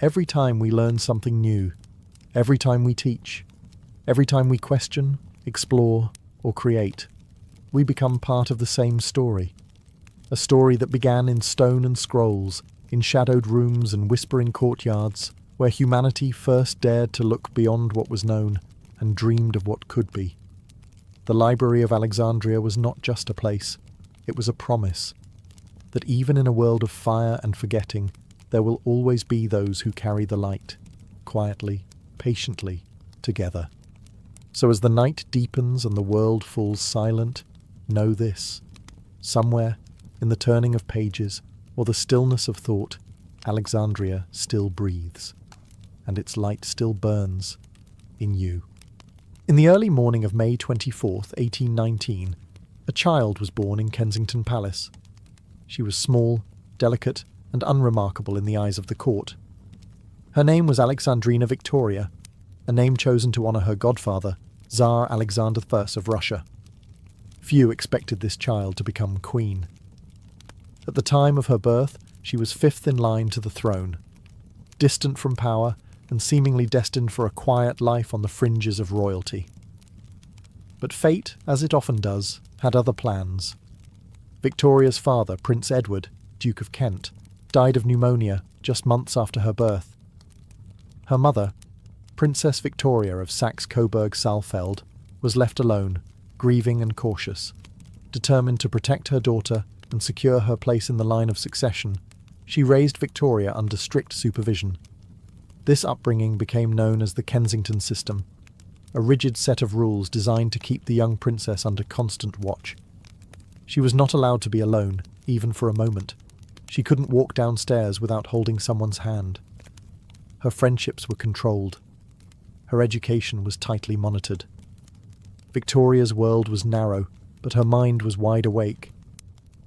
Every time we learn something new, every time we teach, every time we question, explore, or create, we become part of the same story. A story that began in stone and scrolls, in shadowed rooms and whispering courtyards, where humanity first dared to look beyond what was known and dreamed of what could be. The Library of Alexandria was not just a place, it was a promise, that even in a world of fire and forgetting, there will always be those who carry the light, quietly, patiently, together. So as the night deepens and the world falls silent, know this: somewhere, in the turning of pages, or the stillness of thought, Alexandria still breathes, and its light still burns in you. In the early morning of May 24th, 1819, a child was born in Kensington Palace. She was small, delicate, and unremarkable in the eyes of the court. Her name was Alexandrina Victoria, a name chosen to honour her godfather, Tsar Alexander I of Russia. Few expected this child to become queen. At the time of her birth, she was fifth in line to the throne, distant from power and seemingly destined for a quiet life on the fringes of royalty. But fate, as it often does, had other plans. Victoria's father, Prince Edward, Duke of Kent, died of pneumonia just months after her birth. Her mother, Princess Victoria of Saxe-Coburg-Saalfeld, was left alone, grieving and cautious. Determined to protect her daughter and secure her place in the line of succession, she raised Victoria under strict supervision. This upbringing became known as the Kensington system, a rigid set of rules designed to keep the young princess under constant watch. She was not allowed to be alone, even for a moment. She couldn't walk downstairs without holding someone's hand. Her friendships were controlled. Her education was tightly monitored. Victoria's world was narrow, but her mind was wide awake.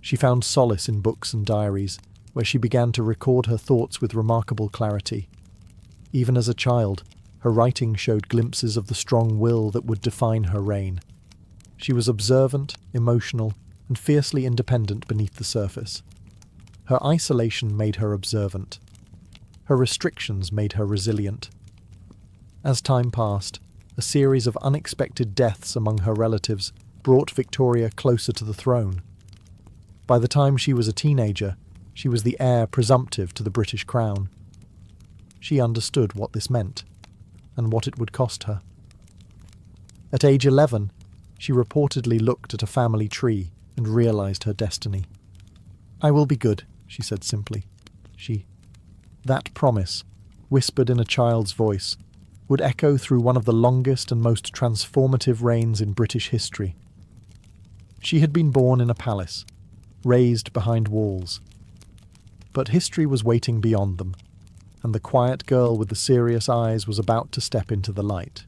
She found solace in books and diaries, where she began to record her thoughts with remarkable clarity. Even as a child, her writing showed glimpses of the strong will that would define her reign. She was observant, emotional, and fiercely independent beneath the surface. Her isolation made her observant. Her restrictions made her resilient. As time passed, a series of unexpected deaths among her relatives brought Victoria closer to the throne. By the time she was a teenager, she was the heir presumptive to the British crown. She understood what this meant, and what it would cost her. At age 11, she reportedly looked at a family tree and realized her destiny. "I will be good," she said simply. That promise, whispered in a child's voice, would echo through one of the longest and most transformative reigns in British history. She had been born in a palace, raised behind walls. But history was waiting beyond them, and the quiet girl with the serious eyes was about to step into the light.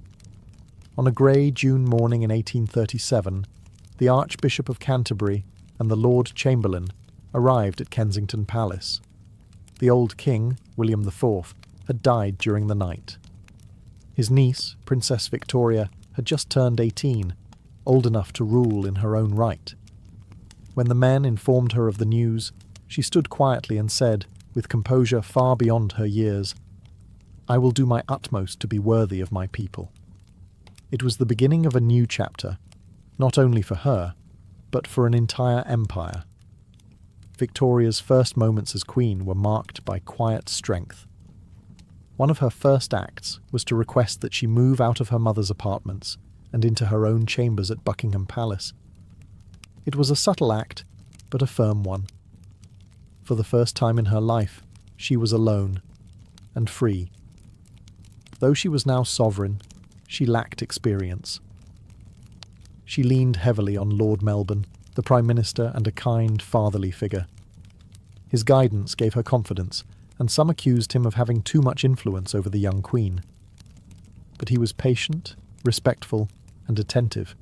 On a grey June morning in 1837, the Archbishop of Canterbury and the Lord Chamberlain arrived at Kensington Palace. The old king, William IV, had died during the night. His niece, Princess Victoria, had just turned 18, old enough to rule in her own right. When the men informed her of the news, she stood quietly and said, with composure far beyond her years, "I will do my utmost to be worthy of my people." It was the beginning of a new chapter, not only for her, but for an entire empire. Victoria's first moments as queen were marked by quiet strength. One of her first acts was to request that she move out of her mother's apartments and into her own chambers at Buckingham Palace. It was a subtle act, but a firm one. For the first time in her life, she was alone and free. Though she was now sovereign, she lacked experience. She leaned heavily on Lord Melbourne, the Prime Minister, and a kind, fatherly figure. His guidance gave her confidence, and some accused him of having too much influence over the young queen. But he was patient, respectful, and attentive,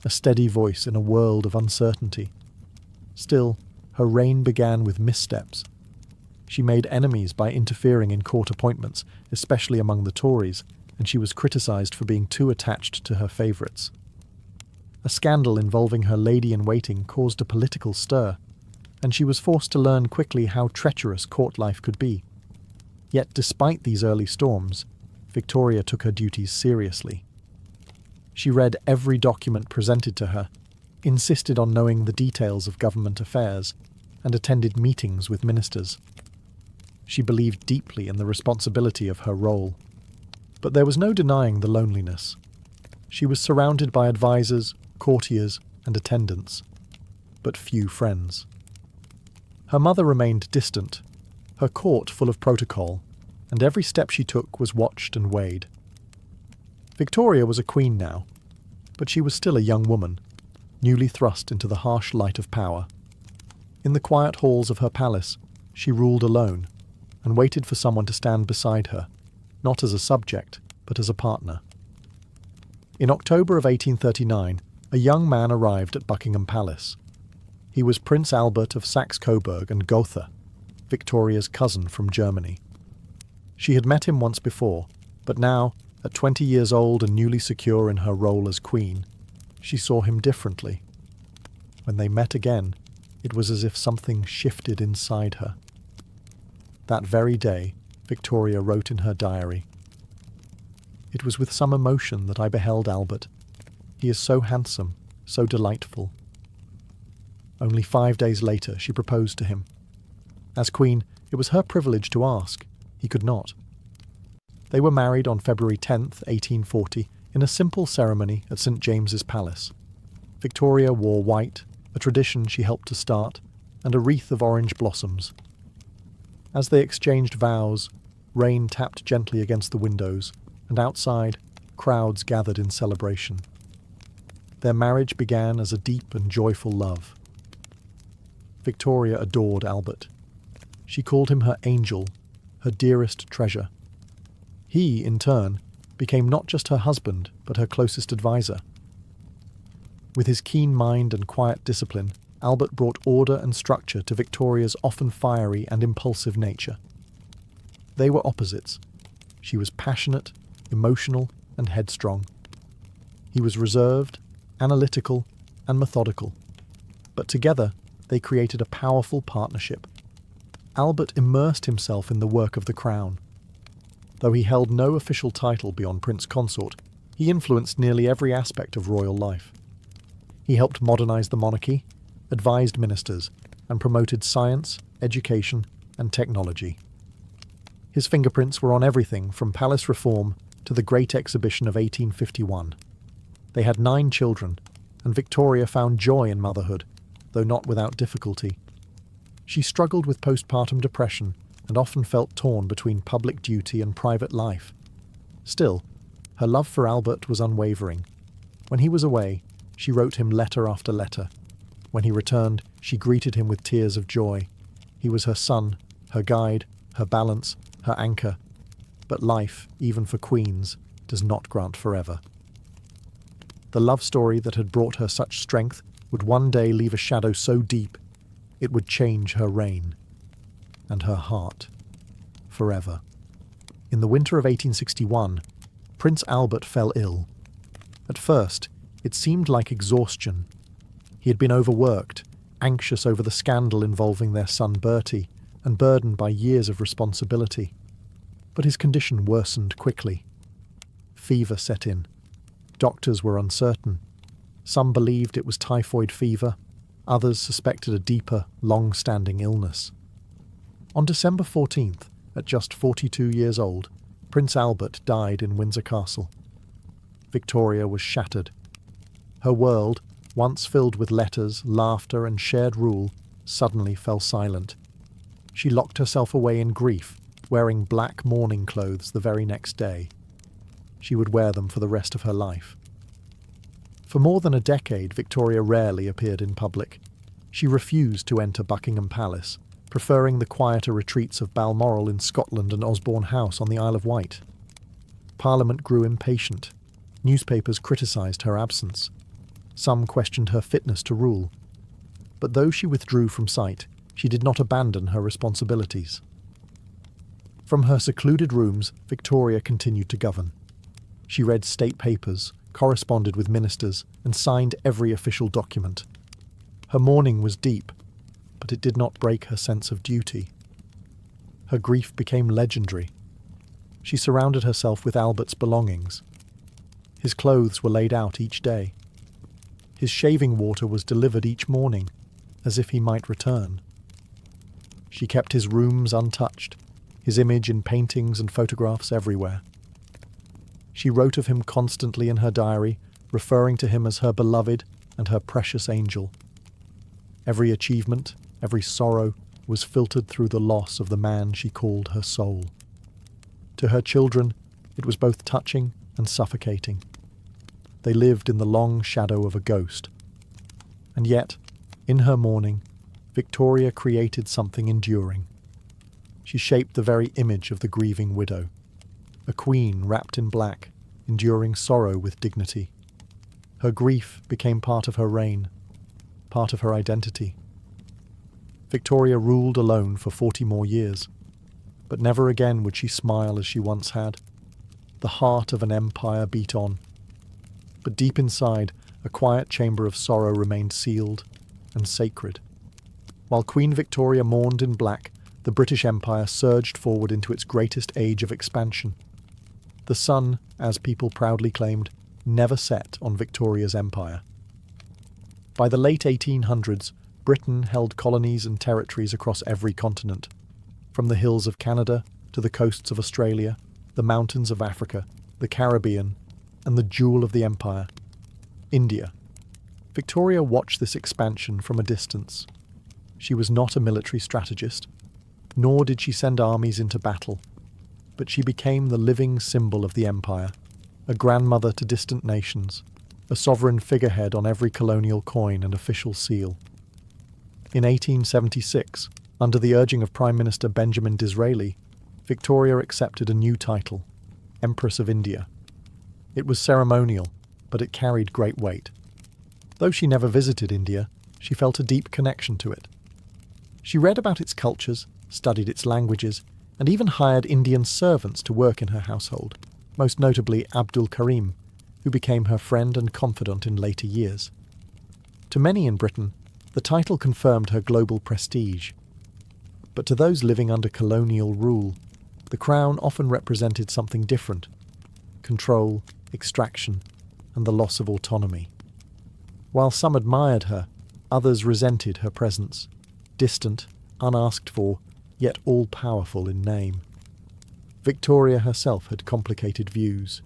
a steady voice in a world of uncertainty. Still, her reign began with missteps. She made enemies by interfering in court appointments, especially among the Tories, and she was criticised for being too attached to her favourites. A scandal involving her lady-in-waiting caused a political stir, and she was forced to learn quickly how treacherous court life could be. Yet despite these early storms, Victoria took her duties seriously. She read every document presented to her, insisted on knowing the details of government affairs, and attended meetings with ministers. She believed deeply in the responsibility of her role. But there was no denying the loneliness. She was surrounded by advisors, courtiers, and attendants, but few friends. Her mother remained distant, her court full of protocol, and every step she took was watched and weighed. Victoria was a queen now, but she was still a young woman, newly thrust into the harsh light of power. In the quiet halls of her palace, she ruled alone, and waited for someone to stand beside her, not as a subject, but as a partner. In October of 1839, a young man arrived at Buckingham Palace. He was Prince Albert of Saxe-Coburg and Gotha, Victoria's cousin from Germany. She had met him once before, but now, at 20 years old and newly secure in her role as queen, she saw him differently. When they met again, it was as if something shifted inside her. That very day, Victoria wrote in her diary, "It was with some emotion that I beheld Albert. He is so handsome, so delightful." Only 5 days later, she proposed to him. As queen, it was her privilege to ask. He could not. They were married on February 10th, 1840, in a simple ceremony at St. James's Palace. Victoria wore white, a tradition she helped to start, and a wreath of orange blossoms. As they exchanged vows, rain tapped gently against the windows, and outside, crowds gathered in celebration. Their marriage began as a deep and joyful love. Victoria adored Albert. She called him her angel, her dearest treasure. He, in turn, became not just her husband, but her closest advisor. With his keen mind and quiet discipline, Albert brought order and structure to Victoria's often fiery and impulsive nature. They were opposites. She was passionate, emotional, and headstrong. He was reserved, analytical, and methodical. But together, they created a powerful partnership. Albert immersed himself in the work of the crown. Though he held no official title beyond Prince Consort, he influenced nearly every aspect of royal life. He helped modernize the monarchy, advised ministers, and promoted science, education, and technology. His fingerprints were on everything from palace reform to the Great Exhibition of 1851. They had 9 children, and Victoria found joy in motherhood, though not without difficulty. She struggled with postpartum depression and often felt torn between public duty and private life. Still, her love for Albert was unwavering. When he was away, she wrote him letter after letter. When he returned, she greeted him with tears of joy. He was her son, her guide, her balance, her anchor. But life, even for queens, does not grant forever. The love story that had brought her such strength would one day leave a shadow so deep it would change her reign and her heart forever. In the winter of 1861, Prince Albert fell ill. At first, it seemed like exhaustion. He had been overworked, anxious over the scandal involving their son Bertie, and burdened by years of responsibility. But his condition worsened quickly. Fever set in. Doctors were uncertain. Some believed it was typhoid fever. Others suspected a deeper, long-standing illness. On December 14th, at just 42 years old, Prince Albert died in Windsor Castle. Victoria was shattered. Her world, once filled with letters, laughter, and shared rule, suddenly fell silent. She locked herself away in grief, wearing black mourning clothes the very next day. She would wear them for the rest of her life. For more than a decade, Victoria rarely appeared in public. She refused to enter Buckingham Palace, preferring the quieter retreats of Balmoral in Scotland and Osborne House on the Isle of Wight. Parliament grew impatient. Newspapers criticised her absence. Some questioned her fitness to rule. But though she withdrew from sight, she did not abandon her responsibilities. From her secluded rooms, Victoria continued to govern. She read state papers, corresponded with ministers, and signed every official document. Her mourning was deep, but it did not break her sense of duty. Her grief became legendary. She surrounded herself with Albert's belongings. His clothes were laid out each day. His shaving water was delivered each morning, as if he might return. She kept his rooms untouched, his image in paintings and photographs everywhere. She wrote of him constantly in her diary, referring to him as her beloved and her precious angel. Every achievement, every sorrow, was filtered through the loss of the man she called her soul. To her children, it was both touching and suffocating. They lived in the long shadow of a ghost. And yet, in her mourning, Victoria created something enduring. She shaped the very image of the grieving widow. A queen wrapped in black, enduring sorrow with dignity. Her grief became part of her reign, part of her identity. Victoria ruled alone for 40 more years, but never again would she smile as she once had. The heart of an empire beat on. But deep inside, a quiet chamber of sorrow remained sealed and sacred. While Queen Victoria mourned in black, the British Empire surged forward into its greatest age of expansion. The sun, as people proudly claimed, never set on Victoria's empire. By the late 1800s, Britain held colonies and territories across every continent, from the hills of Canada to the coasts of Australia, the mountains of Africa, the Caribbean, and the jewel of the empire, India. Victoria watched this expansion from a distance. She was not a military strategist, nor did she send armies into battle, but she became the living symbol of the empire, a grandmother to distant nations, a sovereign figurehead on every colonial coin and official seal. In 1876, under the urging of Prime Minister Benjamin Disraeli, Victoria accepted a new title, Empress of India. It was ceremonial, but it carried great weight. Though she never visited India, she felt a deep connection to it. She read about its cultures, studied its languages, and even hired Indian servants to work in her household, most notably Abdul Karim, who became her friend and confidant in later years. To many in Britain, the title confirmed her global prestige. But to those living under colonial rule, the crown often represented something different: control, extraction, and the loss of autonomy. While some admired her, others resented her presence, distant, unasked for, yet all-powerful in name. Victoria herself had complicated views.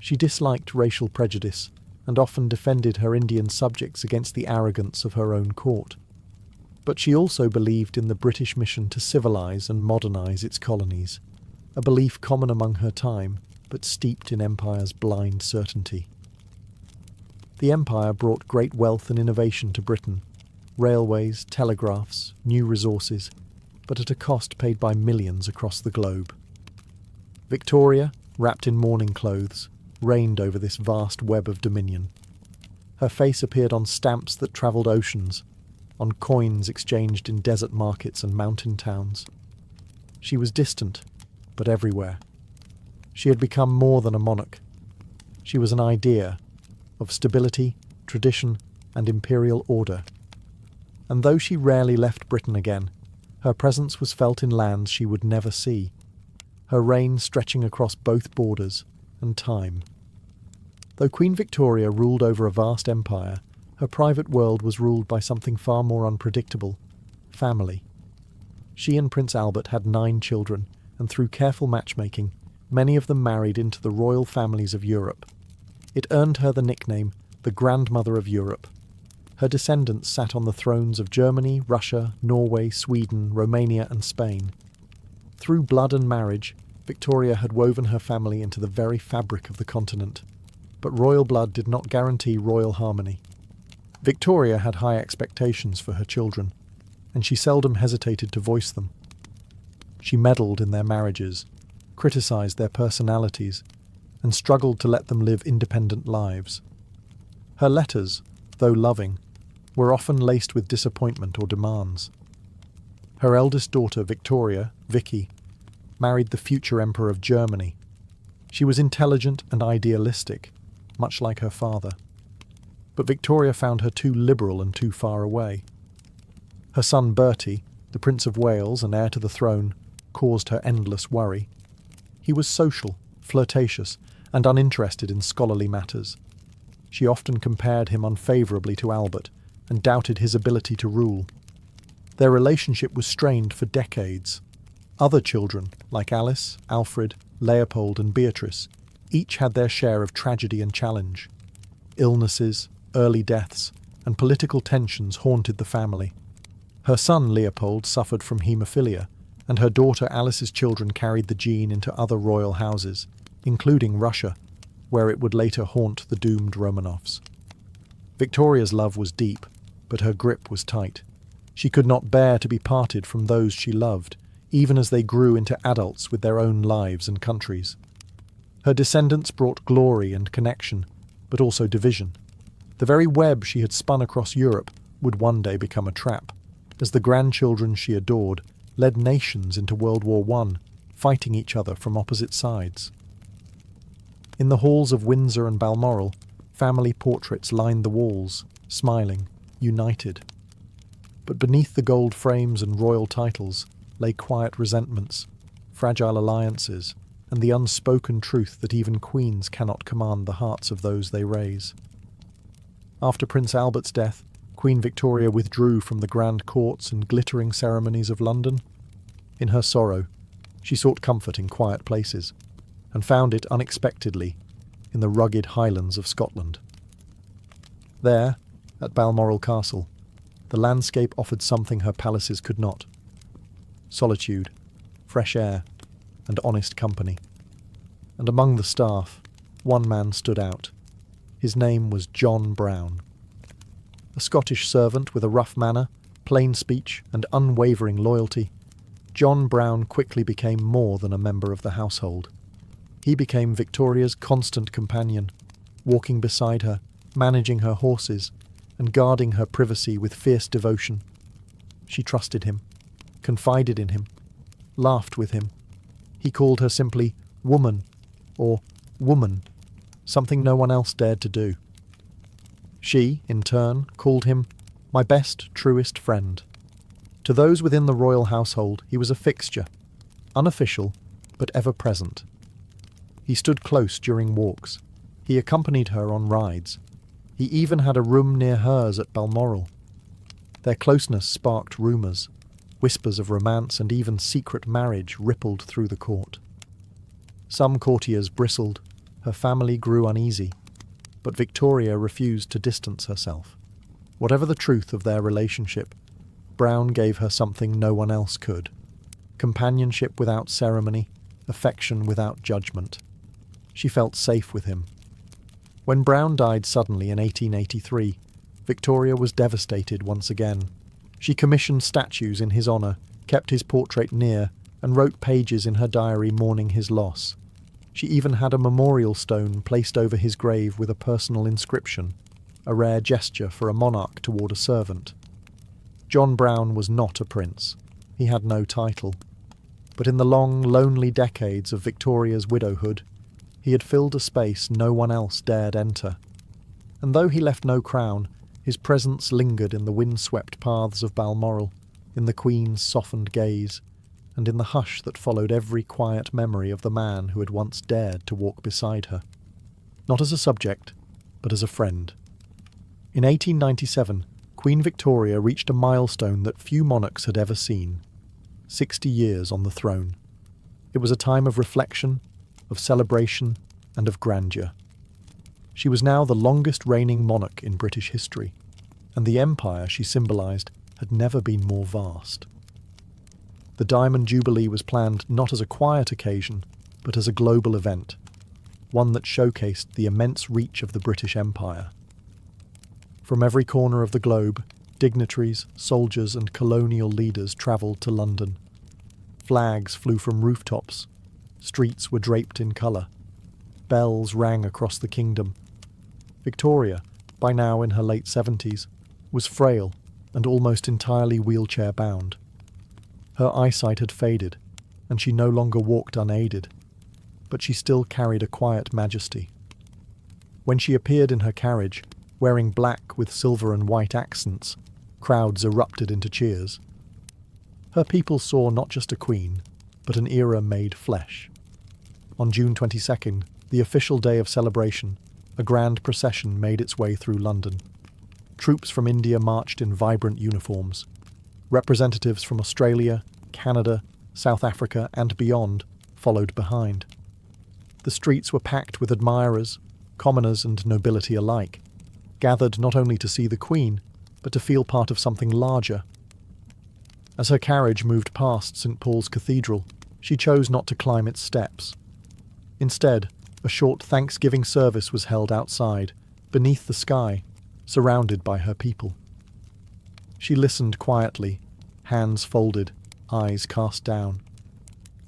She disliked racial prejudice and often defended her Indian subjects against the arrogance of her own court. But she also believed in the British mission to civilize and modernize its colonies, a belief common among her time, but steeped in empire's blind certainty. The empire brought great wealth and innovation to Britain: railways, telegraphs, new resources, but at a cost paid by millions across the globe. Victoria, wrapped in mourning clothes, reigned over this vast web of dominion. Her face appeared on stamps that travelled oceans, on coins exchanged in desert markets and mountain towns. She was distant, but everywhere. She had become more than a monarch. She was an idea of stability, tradition, and imperial order. And though she rarely left Britain again, her presence was felt in lands she would never see, her reign stretching across both borders and time. Though Queen Victoria ruled over a vast empire, her private world was ruled by something far more unpredictable: family. She and Prince Albert had 9 children, and through careful matchmaking, many of them married into the royal families of Europe. It earned her the nickname the Grandmother of Europe. Her descendants sat on the thrones of Germany, Russia, Norway, Sweden, Romania, and Spain. Through blood and marriage, Victoria had woven her family into the very fabric of the continent. But royal blood did not guarantee royal harmony. Victoria had high expectations for her children, and she seldom hesitated to voice them. She meddled in their marriages, criticised their personalities, and struggled to let them live independent lives. Her letters, though loving, were often laced with disappointment or demands. Her eldest daughter, Victoria, Vicky, married the future Emperor of Germany. She was intelligent and idealistic, much like her father. But Victoria found her too liberal and too far away. Her son Bertie, the Prince of Wales and heir to the throne, caused her endless worry. He was social, flirtatious, and uninterested in scholarly matters. She often compared him unfavourably to Albert and doubted his ability to rule. Their relationship was strained for decades. Other children, like Alice, Alfred, Leopold, and Beatrice, each had their share of tragedy and challenge. Illnesses, early deaths, and political tensions haunted the family. Her son Leopold suffered from haemophilia, and her daughter Alice's children carried the gene into other royal houses, including Russia, where it would later haunt the doomed Romanovs. Victoria's love was deep, but her grip was tight. She could not bear to be parted from those she loved, even as they grew into adults with their own lives and countries. Her descendants brought glory and connection, but also division. The very web she had spun across Europe would one day become a trap, as the grandchildren she adored led nations into World War I, fighting each other from opposite sides. In the halls of Windsor and Balmoral, family portraits lined the walls, smiling, united. But beneath the gold frames and royal titles lay quiet resentments, fragile alliances, and the unspoken truth that even queens cannot command the hearts of those they raise. After Prince Albert's death, Queen Victoria withdrew from the grand courts and glittering ceremonies of London. In her sorrow, she sought comfort in quiet places, and found it unexpectedly in the rugged highlands of Scotland. There, at Balmoral Castle, the landscape offered something her palaces could not: solitude, fresh air, and honest company. And among the staff, one man stood out. His name was John Brown. A Scottish servant with a rough manner, plain speech, and unwavering loyalty, John Brown quickly became more than a member of the household. He became Victoria's constant companion, walking beside her, managing her horses, and guarding her privacy with fierce devotion. She trusted him, confided in him, laughed with him. He called her simply woman, or woman, something no one else dared to do. She, in turn, called him my best, truest friend. To those within the royal household, he was a fixture, unofficial, but ever present. He stood close during walks. He accompanied her on rides. He even had a room near hers at Balmoral. Their closeness sparked rumours. Whispers of romance and even secret marriage rippled through the court. Some courtiers bristled. Her family grew uneasy. But Victoria refused to distance herself. Whatever the truth of their relationship, Brown gave her something no one else could: companionship without ceremony, affection without judgment. She felt safe with him. When Brown died suddenly in 1883, Victoria was devastated once again. She commissioned statues in his honour, kept his portrait near, and wrote pages in her diary mourning his loss. She even had a memorial stone placed over his grave with a personal inscription, a rare gesture for a monarch toward a servant. John Brown was not a prince. He had no title. But in the long, lonely decades of Victoria's widowhood, he had filled a space no one else dared enter. And though he left no crown, his presence lingered in the wind-swept paths of Balmoral, in the Queen's softened gaze, and in the hush that followed every quiet memory of the man who had once dared to walk beside her. Not as a subject, but as a friend. In 1897, Queen Victoria reached a milestone that few monarchs had ever seen: 60 years on the throne. It was a time of reflection, of celebration, and of grandeur. She was now the longest reigning monarch in British history, and the empire she symbolised had never been more vast. The Diamond Jubilee was planned not as a quiet occasion, but as a global event, one that showcased the immense reach of the British Empire. From every corner of the globe, dignitaries, soldiers, and colonial leaders travelled to London. Flags flew from rooftops. Streets were draped in colour. Bells rang across the kingdom. Victoria, by now in her late 70s, was frail and almost entirely wheelchair-bound. Her eyesight had faded, and she no longer walked unaided, but she still carried a quiet majesty. When she appeared in her carriage, wearing black with silver and white accents, crowds erupted into cheers. Her people saw not just a queen, but an era made flesh. On June 22nd, the official day of celebration, a grand procession made its way through London. Troops from India marched in vibrant uniforms. Representatives from Australia, Canada, South Africa, and beyond followed behind. The streets were packed with admirers, commoners and nobility alike, gathered not only to see the Queen, but to feel part of something larger. As her carriage moved past St. Paul's Cathedral, she chose not to climb its steps. Instead, a short Thanksgiving service was held outside, beneath the sky, surrounded by her people. She listened quietly, hands folded, eyes cast down.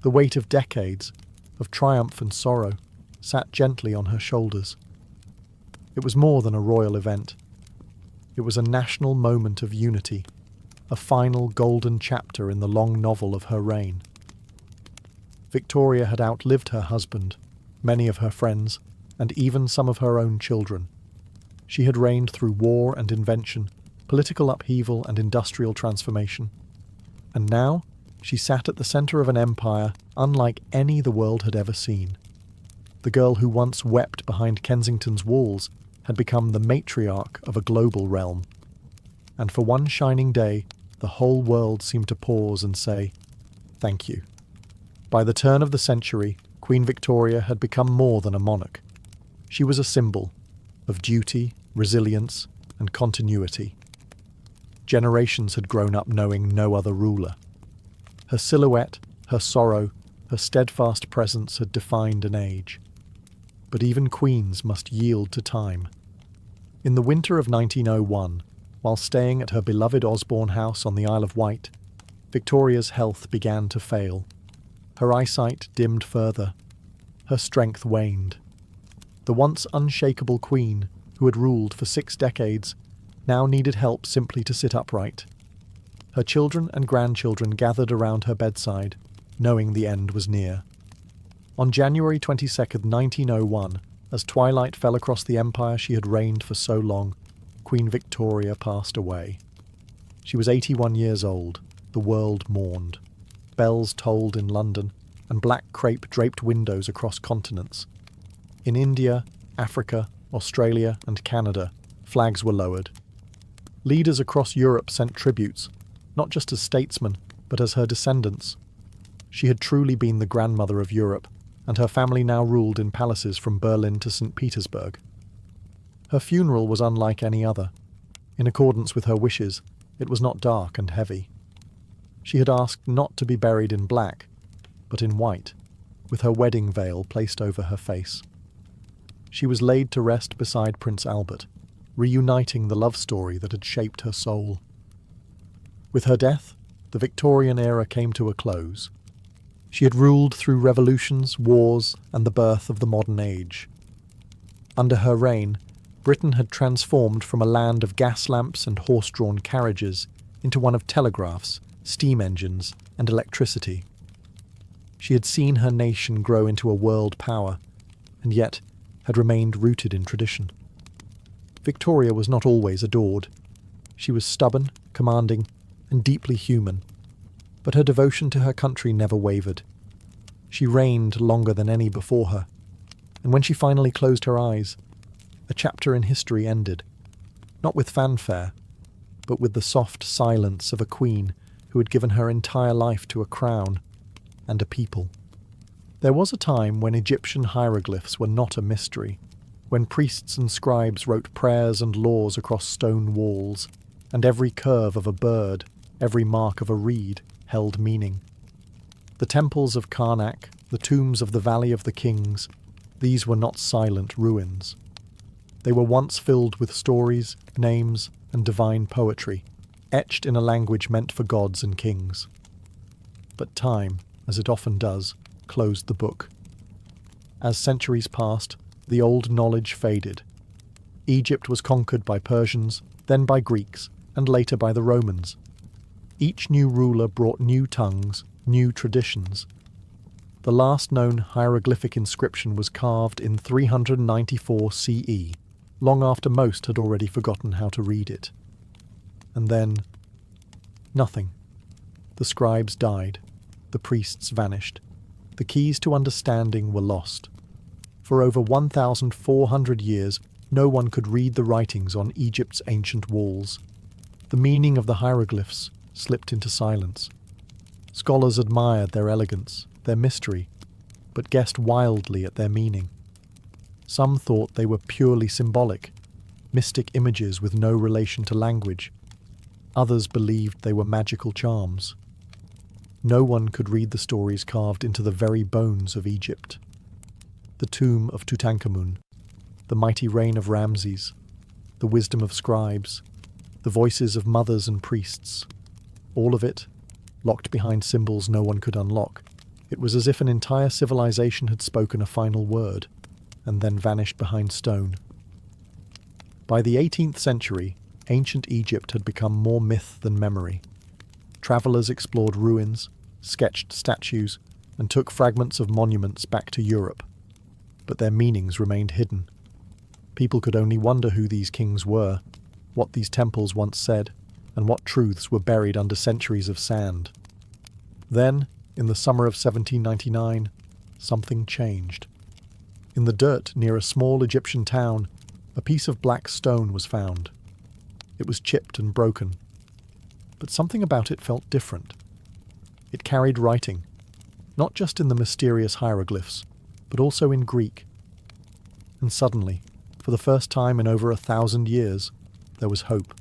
The weight of decades, of triumph and sorrow, sat gently on her shoulders. It was more than a royal event. It was a national moment of unity, a final golden chapter in the long novel of her reign. Victoria had outlived her husband, many of her friends, and even some of her own children. She had reigned through war and invention, political upheaval and industrial transformation. And now she sat at the centre of an empire unlike any the world had ever seen. The girl who once wept behind Kensington's walls had become the matriarch of a global realm. And for one shining day, the whole world seemed to pause and say, "Thank you." By the turn of the century, Queen Victoria had become more than a monarch. She was a symbol of duty, resilience, and continuity. Generations had grown up knowing no other ruler. Her silhouette, her sorrow, her steadfast presence had defined an age. But even queens must yield to time. In the winter of 1901, while staying at her beloved Osborne house on the Isle of Wight, Victoria's health began to fail. Her eyesight dimmed further. Her strength waned. The once unshakable queen, who had ruled for 6 decades, now needed help simply to sit upright. Her children and grandchildren gathered around her bedside, knowing the end was near. On January 22, 1901, as twilight fell across the empire she had reigned for so long, Queen Victoria passed away. She was 81 years old. The world mourned. Bells tolled in London, and black crepe draped windows across continents. In India, Africa, Australia, and Canada, flags were lowered. Leaders across Europe sent tributes, not just as statesmen, but as her descendants. She had truly been the grandmother of Europe, and her family now ruled in palaces from Berlin to St. Petersburg. Her funeral was unlike any other. In accordance with her wishes, it was not dark and heavy. She had asked not to be buried in black, but in white, with her wedding veil placed over her face. She was laid to rest beside Prince Albert, reuniting the love story that had shaped her soul. With her death, the Victorian era came to a close. She had ruled through revolutions, wars, and the birth of the modern age. Under her reign, Britain had transformed from a land of gas lamps and horse-drawn carriages into one of telegraphs, steam engines, and electricity. She had seen her nation grow into a world power, and yet had remained rooted in tradition. Victoria was not always adored. She was stubborn, commanding, and deeply human, but her devotion to her country never wavered. She reigned longer than any before her, and when she finally closed her eyes, a chapter in history ended, not with fanfare, but with the soft silence of a queen who had given her entire life to a crown and a people. There was a time when Egyptian hieroglyphs were not a mystery, when priests and scribes wrote prayers and laws across stone walls, and every curve of a bird, every mark of a reed, held meaning. The temples of Karnak, the tombs of the Valley of the Kings, these were not silent ruins. They were once filled with stories, names, and divine poetry, etched in a language meant for gods and kings. But time, as it often does, closed the book. As centuries passed, the old knowledge faded. Egypt was conquered by Persians, then by Greeks, and later by the Romans. Each new ruler brought new tongues, new traditions. The last known hieroglyphic inscription was carved in 394 CE, long after most had already forgotten how to read it. And then, nothing. The scribes died. The priests vanished. The keys to understanding were lost. For over 1,400 years, no one could read the writings on Egypt's ancient walls. The meaning of the hieroglyphs slipped into silence. Scholars admired their elegance, their mystery, but guessed wildly at their meaning. Some thought they were purely symbolic, mystic images with no relation to language. Others believed they were magical charms. No one could read the stories carved into the very bones of Egypt. The tomb of Tutankhamun, the mighty reign of Ramses, the wisdom of scribes, the voices of mothers and priests, all of it, locked behind symbols no one could unlock. It was as if an entire civilization had spoken a final word, and then vanished behind stone. By the 18th century, ancient Egypt had become more myth than memory. Travellers explored ruins, sketched statues, and took fragments of monuments back to Europe. But their meanings remained hidden. People could only wonder who these kings were, what these temples once said, and what truths were buried under centuries of sand. Then, in the summer of 1799, something changed. In the dirt near a small Egyptian town, a piece of black stone was found. It was chipped and broken, but something about it felt different. It carried writing, not just in the mysterious hieroglyphs, but also in Greek. And suddenly, for the first time in over 1,000 years, there was hope.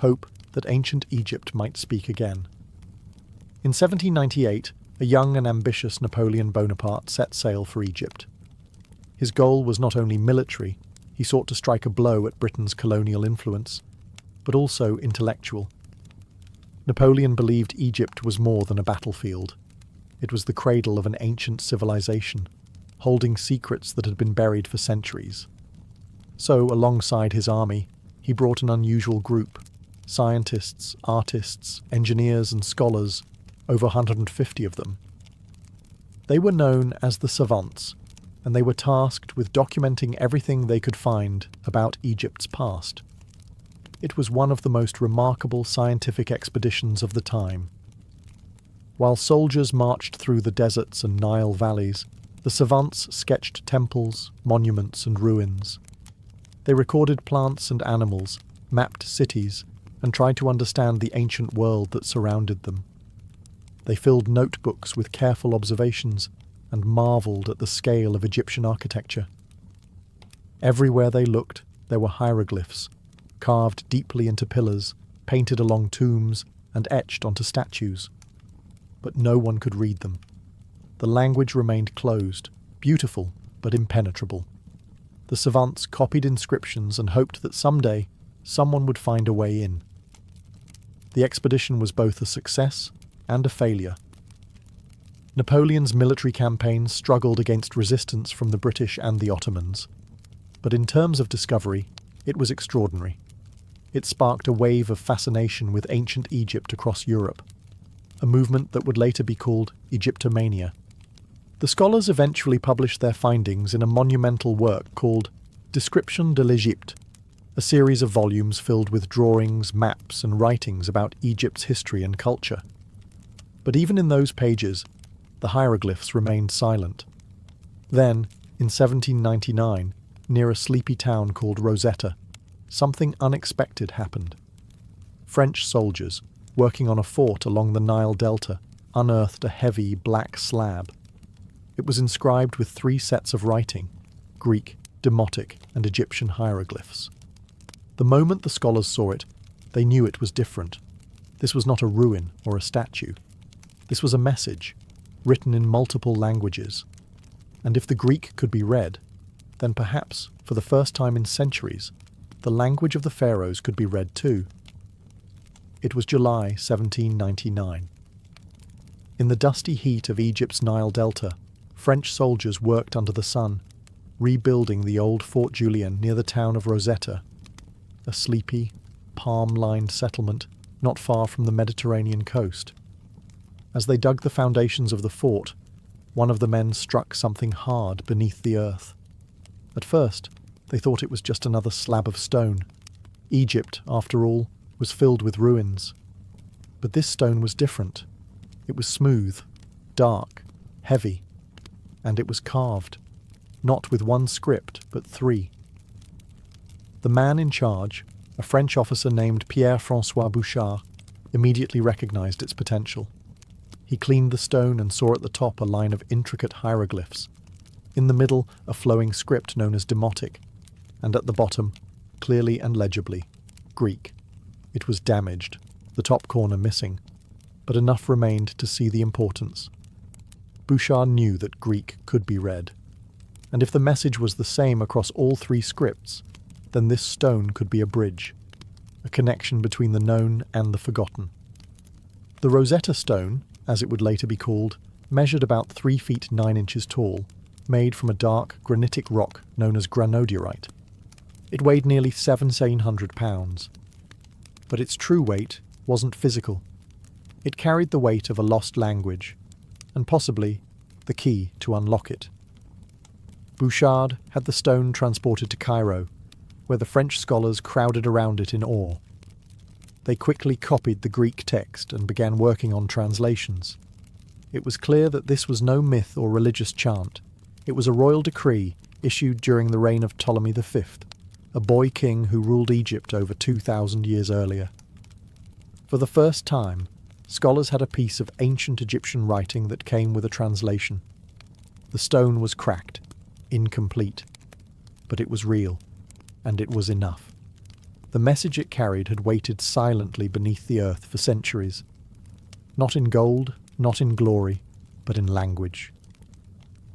Hope that ancient Egypt might speak again. In 1798, a young and ambitious Napoleon Bonaparte set sail for Egypt. His goal was not only military, he sought to strike a blow at Britain's colonial influence, but also intellectual. Napoleon believed Egypt was more than a battlefield. It was the cradle of an ancient civilization, holding secrets that had been buried for centuries. So, alongside his army, he brought an unusual group: scientists, artists, engineers and scholars, over 150 of them. They were known as the savants, and they were tasked with documenting everything they could find about Egypt's past. It was one of the most remarkable scientific expeditions of the time. While soldiers marched through the deserts and Nile valleys, the savants sketched temples, monuments and ruins. They recorded plants and animals, mapped cities, and tried to understand the ancient world that surrounded them. They filled notebooks with careful observations and marvelled at the scale of Egyptian architecture. Everywhere they looked, there were hieroglyphs, carved deeply into pillars, painted along tombs, and etched onto statues. But no one could read them. The language remained closed, beautiful but impenetrable. The savants copied inscriptions and hoped that someday someone would find a way in. The expedition was both a success and a failure. Napoleon's military campaigns struggled against resistance from the British and the Ottomans. But in terms of discovery, it was extraordinary. It sparked a wave of fascination with ancient Egypt across Europe, a movement that would later be called Egyptomania. The scholars eventually published their findings in a monumental work called Description de l'Égypte, a series of volumes filled with drawings, maps, and writings about Egypt's history and culture. But even in those pages, the hieroglyphs remained silent. Then, in 1799, near a sleepy town called Rosetta, something unexpected happened. French soldiers, working on a fort along the Nile Delta, unearthed a heavy black slab. It was inscribed with 3 sets of writing: Greek, Demotic, and Egyptian hieroglyphs. The moment the scholars saw it, they knew it was different. This was not a ruin or a statue. This was a message, written in multiple languages. And if the Greek could be read, then perhaps, for the first time in centuries, the language of the pharaohs could be read too. It was July 1799. In the dusty heat of Egypt's Nile Delta, French soldiers worked under the sun, rebuilding the old Fort Julien near the town of Rosetta, a sleepy, palm-lined settlement not far from the Mediterranean coast. As they dug the foundations of the fort, one of the men struck something hard beneath the earth. At first, they thought it was just another slab of stone. Egypt, after all, was filled with ruins. But this stone was different. It was smooth, dark, heavy, and it was carved, not with 1 script, but 3. The man in charge, a French officer named Pierre-François Bouchard, immediately recognized its potential. He cleaned the stone and saw at the top a line of intricate hieroglyphs. In the middle, a flowing script known as Demotic, and at the bottom, clearly and legibly, Greek. It was damaged, the top corner missing, but enough remained to see the importance. Bouchard knew that Greek could be read, and if the message was the same across all 3 scripts, then this stone could be a bridge, a connection between the known and the forgotten. The Rosetta Stone, as it would later be called, measured about 3 feet 9 inches tall, made from a dark granitic rock known as granodiorite. It weighed nearly 1,700 pounds. But its true weight wasn't physical. It carried the weight of a lost language, and possibly the key to unlock it. Bouchard had the stone transported to Cairo, where the French scholars crowded around it in awe. They quickly copied the Greek text and began working on translations. It was clear that this was no myth or religious chant. It was a royal decree issued during the reign of Ptolemy V, a boy king who ruled Egypt over 2,000 years earlier. For the first time, scholars had a piece of ancient Egyptian writing that came with a translation. The stone was cracked, incomplete, but it was real, and it was enough. The message it carried had waited silently beneath the earth for centuries. Not in gold, not in glory, but in language.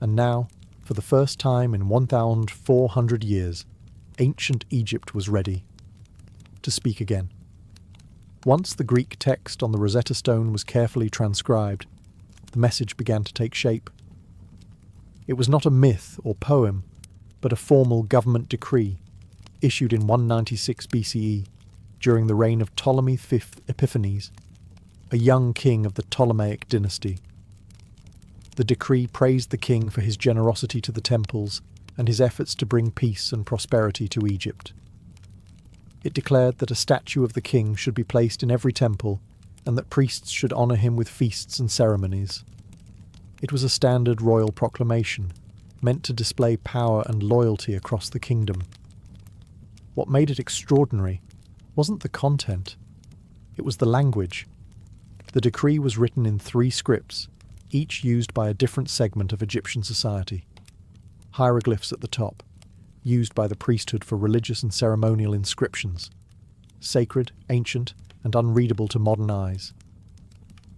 And now, for the first time in 1,400 years, ancient Egypt was ready to speak again. Once the Greek text on the Rosetta Stone was carefully transcribed, the message began to take shape. It was not a myth or poem, but a formal government decree, issued in 196 BCE, during the reign of Ptolemy V Epiphanes, a young king of the Ptolemaic dynasty. The decree praised the king for his generosity to the temples and his efforts to bring peace and prosperity to Egypt. It declared that a statue of the king should be placed in every temple and that priests should honour him with feasts and ceremonies. It was a standard royal proclamation, meant to display power and loyalty across the kingdom. What made it extraordinary wasn't the content, it was the language. The decree was written in 3 scripts, each used by a different segment of Egyptian society. Hieroglyphs at the top, used by the priesthood for religious and ceremonial inscriptions, sacred, ancient, and unreadable to modern eyes.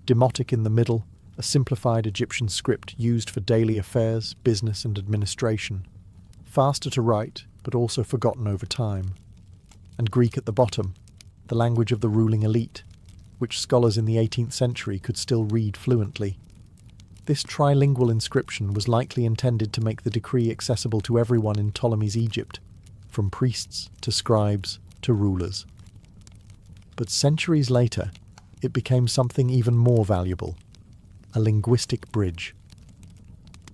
Demotic in the middle, a simplified Egyptian script used for daily affairs, business, and administration, faster to write, but also forgotten over time. And Greek at the bottom, the language of the ruling elite, which scholars in the 18th century could still read fluently. This trilingual inscription was likely intended to make the decree accessible to everyone in Ptolemy's Egypt, from priests to scribes to rulers. But centuries later, it became something even more valuable, a linguistic bridge.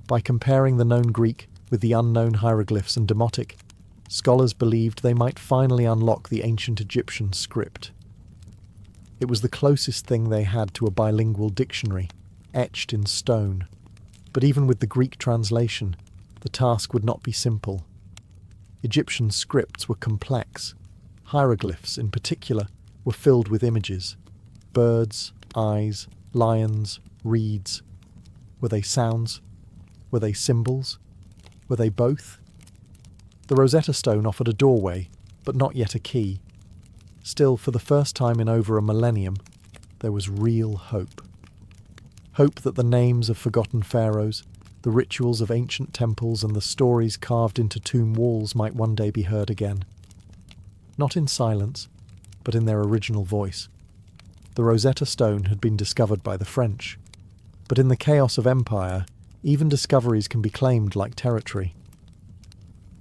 By comparing the known Greek with the unknown hieroglyphs and Demotic, scholars believed they might finally unlock the ancient Egyptian script. It was the closest thing they had to a bilingual dictionary, etched in stone. But even with the Greek translation, the task would not be simple. Egyptian scripts were complex. Hieroglyphs, in particular, were filled with images. Birds, eyes, lions, reeds. Were they sounds? Were they symbols? Were they both? The Rosetta Stone offered a doorway, but not yet a key. Still, for the first time in over a millennium, there was real hope. Hope that the names of forgotten pharaohs, the rituals of ancient temples, and the stories carved into tomb walls might one day be heard again. Not in silence, but in their original voice. The Rosetta Stone had been discovered by the French, but in the chaos of empire, even discoveries can be claimed like territory.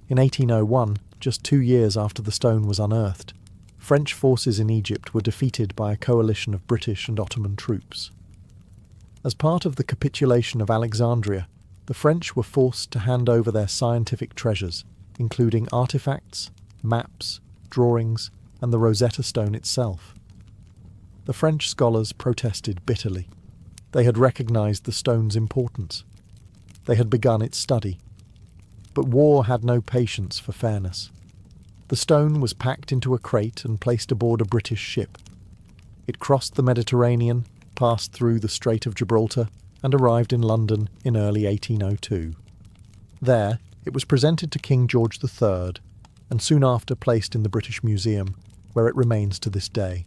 In 1801, just 2 years after the stone was unearthed, French forces in Egypt were defeated by a coalition of British and Ottoman troops. As part of the capitulation of Alexandria, the French were forced to hand over their scientific treasures, including artifacts, maps, drawings, and the Rosetta Stone itself. The French scholars protested bitterly. They had recognized the stone's importance. They had begun its study. But war had no patience for fairness. The stone was packed into a crate and placed aboard a British ship. It crossed the Mediterranean, passed through the Strait of Gibraltar, and arrived in London in early 1802. There, it was presented to King George III, and soon after placed in the British Museum, where it remains to this day.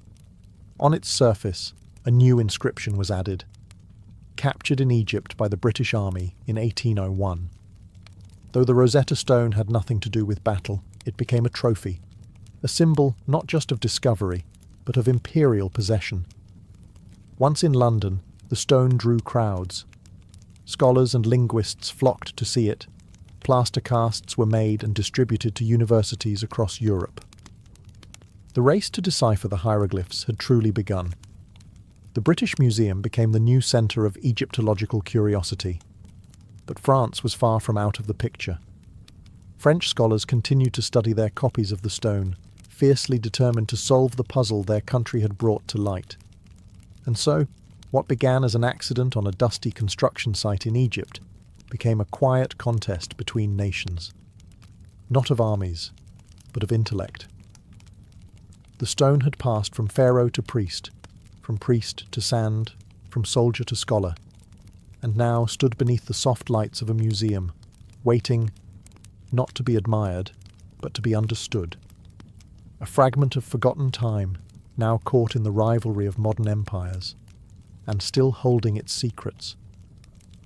On its surface, a new inscription was added, captured in Egypt by the British Army in 1801. Though the Rosetta Stone had nothing to do with battle, it became a trophy, a symbol not just of discovery, but of imperial possession. Once in London, the stone drew crowds. Scholars and linguists flocked to see it. Plaster casts were made and distributed to universities across Europe. The race to decipher the hieroglyphs had truly begun. The British Museum became the new centre of Egyptological curiosity. But France was far from out of the picture. French scholars continued to study their copies of the stone, fiercely determined to solve the puzzle their country had brought to light. And so, what began as an accident on a dusty construction site in Egypt became a quiet contest between nations. Not of armies, but of intellect. The stone had passed from pharaoh to priest, from priest to sand, from soldier to scholar, and now stood beneath the soft lights of a museum, waiting, not to be admired, but to be understood. a fragment of forgotten time now caught in the rivalry of modern empires, and still holding its secrets.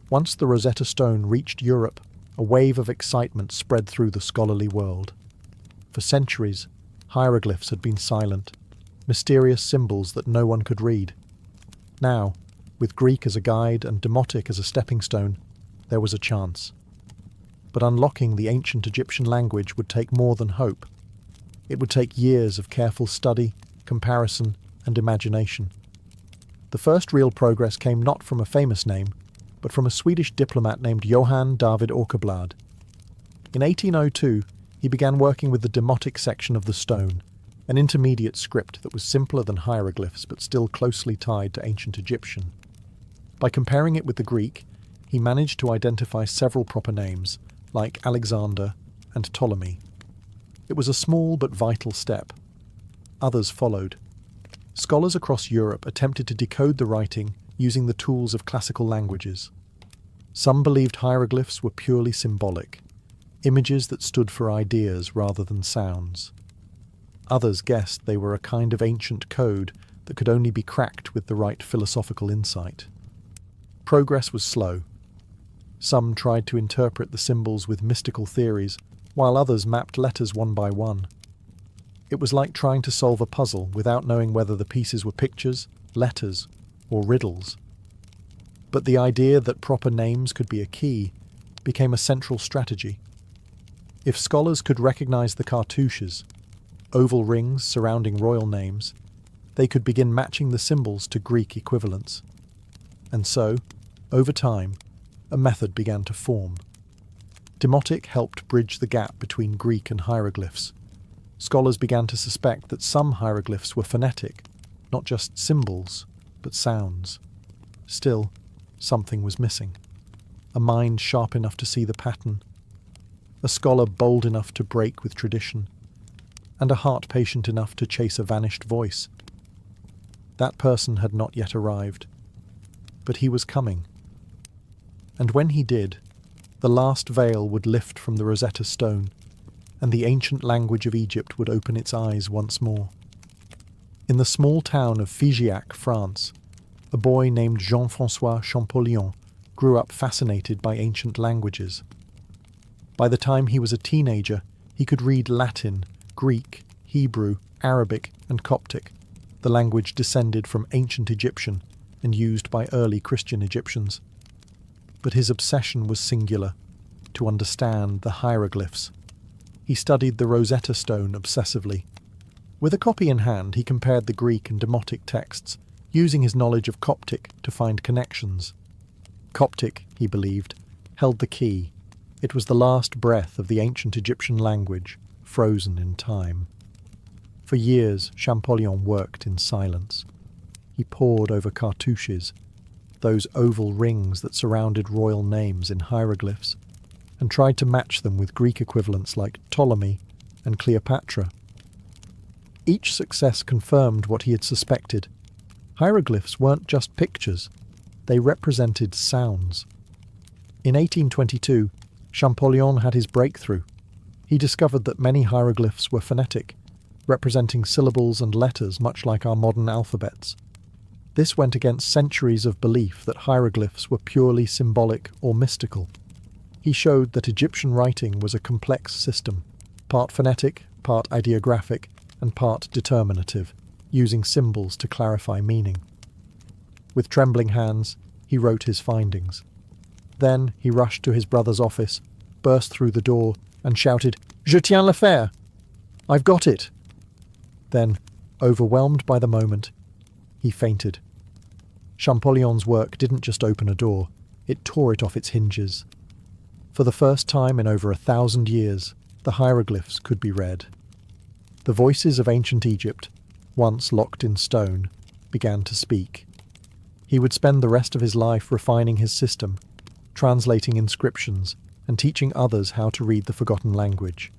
Once the Rosetta Stone reached Europe, a wave of excitement spread through the scholarly world. For centuries, hieroglyphs had been silent, mysterious symbols that no one could read. Now, with Greek as a guide and Demotic as a stepping stone, there was a chance. But unlocking the ancient Egyptian language would take more than hope. It would take years of careful study, comparison, and imagination. The first real progress came not from a famous name, but from a Swedish diplomat named Johann David Åkerblad. In 1802, he began working with the Demotic section of the stone, an intermediate script that was simpler than hieroglyphs but still closely tied to ancient Egyptian. By comparing it with the Greek, he managed to identify several proper names, like Alexander and Ptolemy. It was a small but vital step. Others followed. Scholars across Europe attempted to decode the writing using the tools of classical languages. Some believed hieroglyphs were purely symbolic, images that stood for ideas rather than sounds. Others guessed they were a kind of ancient code that could only be cracked with the right philosophical insight. Progress was slow. Some tried to interpret the symbols with mystical theories, while others mapped letters one by one. It was like trying to solve a puzzle without knowing whether the pieces were pictures, letters, or riddles. But the idea that proper names could be a key became a central strategy. If scholars could recognize the cartouches, oval rings surrounding royal names, they could begin matching the symbols to Greek equivalents. And so, over time, a method began to form. Demotic helped bridge the gap between Greek and hieroglyphs. Scholars began to suspect that some hieroglyphs were phonetic, not just symbols, but sounds. Still, something was missing. A mind sharp enough to see the pattern, a scholar bold enough to break with tradition, and a heart patient enough to chase a vanished voice. That person had not yet arrived, but he was coming. And when he did, the last veil would lift from the Rosetta Stone, and the ancient language of Egypt would open its eyes once more. In the small town of Figeac, France, a boy named Jean-François Champollion grew up fascinated by ancient languages. By the time he was a teenager, he could read Latin, Greek, Hebrew, Arabic, and Coptic, the language descended from ancient Egyptian and used by early Christian Egyptians. But his obsession was singular, to understand the hieroglyphs. He studied the Rosetta Stone obsessively. With a copy in hand, he compared the Greek and Demotic texts, using his knowledge of Coptic to find connections. Coptic, he believed, held the key. It was the last breath of the ancient Egyptian language, frozen in time. For years, Champollion worked in silence. He pored over cartouches, those oval rings that surrounded royal names in hieroglyphs, and tried to match them with Greek equivalents like Ptolemy and Cleopatra. Each success confirmed what he had suspected. Hieroglyphs weren't just pictures, they represented sounds. In 1822, Champollion had his breakthrough. He discovered that many hieroglyphs were phonetic, representing syllables and letters much like our modern alphabets. This went against centuries of belief that hieroglyphs were purely symbolic or mystical. He showed that Egyptian writing was a complex system, part phonetic, part ideographic, and part determinative, using symbols to clarify meaning. With trembling hands, he wrote his findings. Then he rushed to his brother's office, burst through the door, and shouted, "Je tiens l'affaire! I've got it!" Then, overwhelmed by the moment, he fainted. Champollion's work didn't just open a door, it tore it off its hinges. For the first time in over 1,000 years, the hieroglyphs could be read. The voices of ancient Egypt, once locked in stone, began to speak. He would spend the rest of his life refining his system, translating inscriptions, and teaching others how to read the forgotten language.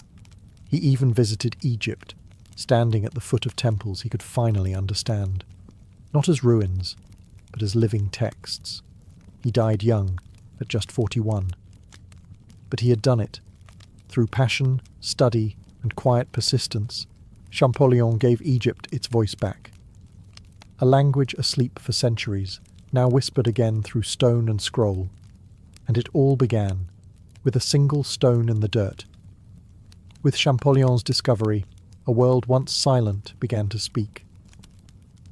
He even visited Egypt, standing at the foot of temples he could finally understand, not as ruins, but as living texts. He died young, at just 41. But he had done it, through passion, study, and quiet persistence. Champollion gave Egypt its voice back. A language asleep for centuries, now whispered again through stone and scroll. And it all began with a single stone in the dirt. With Champollion's discovery, a world once silent began to speak.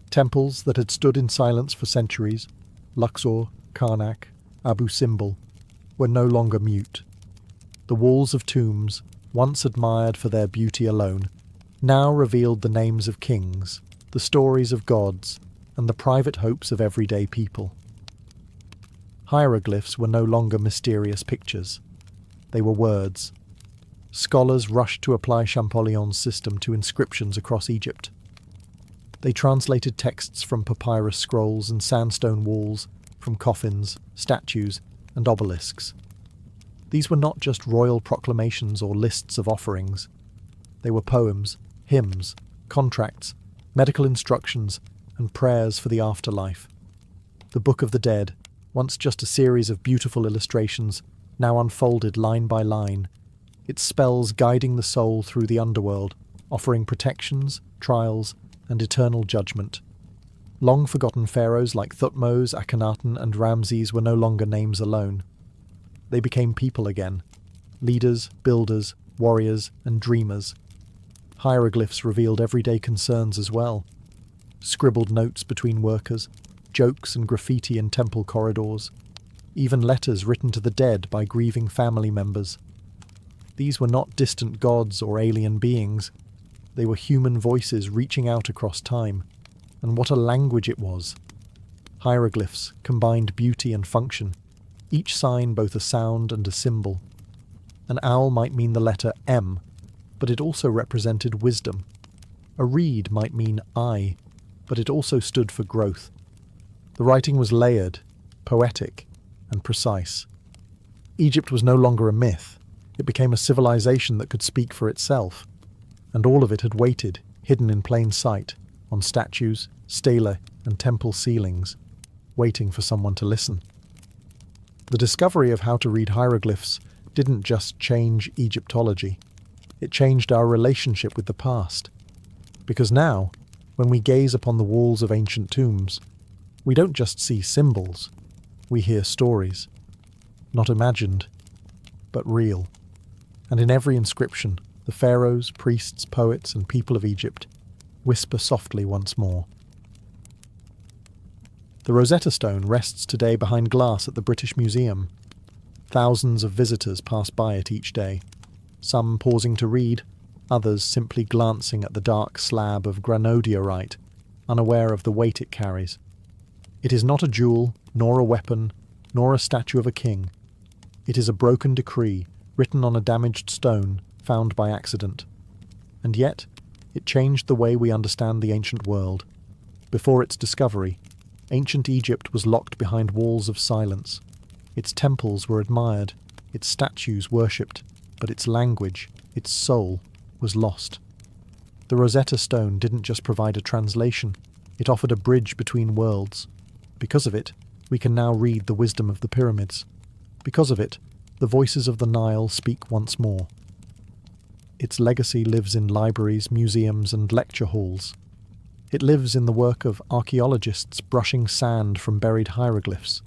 Temples that had stood in silence for centuries, Luxor, Karnak, Abu Simbel, were no longer mute. The walls of tombs, once admired for their beauty alone, now revealed the names of kings, the stories of gods, and the private hopes of everyday people. Hieroglyphs were no longer mysterious pictures. They were words. Scholars rushed to apply Champollion's system to inscriptions across Egypt. They translated texts from papyrus scrolls and sandstone walls, from coffins, statues, and obelisks. These were not just royal proclamations or lists of offerings. They were poems, hymns, contracts, medical instructions, and prayers for the afterlife. The Book of the Dead, once just a series of beautiful illustrations, now unfolded line by line, its spells guiding the soul through the underworld, offering protections, trials, and eternal judgment. Long-forgotten pharaohs like Thutmose, Akhenaten, and Ramses were no longer names alone. They became people again, leaders, builders, warriors, and dreamers. Hieroglyphs revealed everyday concerns as well. Scribbled notes between workers, jokes and graffiti in temple corridors, even letters written to the dead by grieving family members. These were not distant gods or alien beings. They were human voices reaching out across time. And what a language it was! Hieroglyphs combined beauty and function, each sign both a sound and a symbol. An owl might mean the letter M, but it also represented wisdom. A reed might mean I, but it also stood for growth. The writing was layered, poetic, and precise. Egypt was no longer a myth. It became a civilization that could speak for itself. And all of it had waited, hidden in plain sight, on statues, stelae, and temple ceilings, waiting for someone to listen. The discovery of how to read hieroglyphs didn't just change Egyptology. It changed our relationship with the past. Because now, when we gaze upon the walls of ancient tombs, we don't just see symbols, we hear stories. Not imagined, but real. And in every inscription, the pharaohs, priests, poets, and people of Egypt whisper softly once more. The Rosetta Stone rests today behind glass at the British Museum. Thousands of visitors pass by it each day, some pausing to read, others simply glancing at the dark slab of granodiorite, unaware of the weight it carries. It is not a jewel, nor a weapon, nor a statue of a king. It is a broken decree, written on a damaged stone, found by accident. And yet, it changed the way we understand the ancient world. Before its discovery, ancient Egypt was locked behind walls of silence. Its temples were admired, its statues worshipped, but its language, its soul, was lost. The Rosetta Stone didn't just provide a translation, it offered a bridge between worlds. Because of it, we can now read the wisdom of the pyramids. Because of it, the voices of the Nile speak once more. Its legacy lives in libraries, museums, and lecture halls. It lives in the work of archaeologists brushing sand from buried hieroglyphs.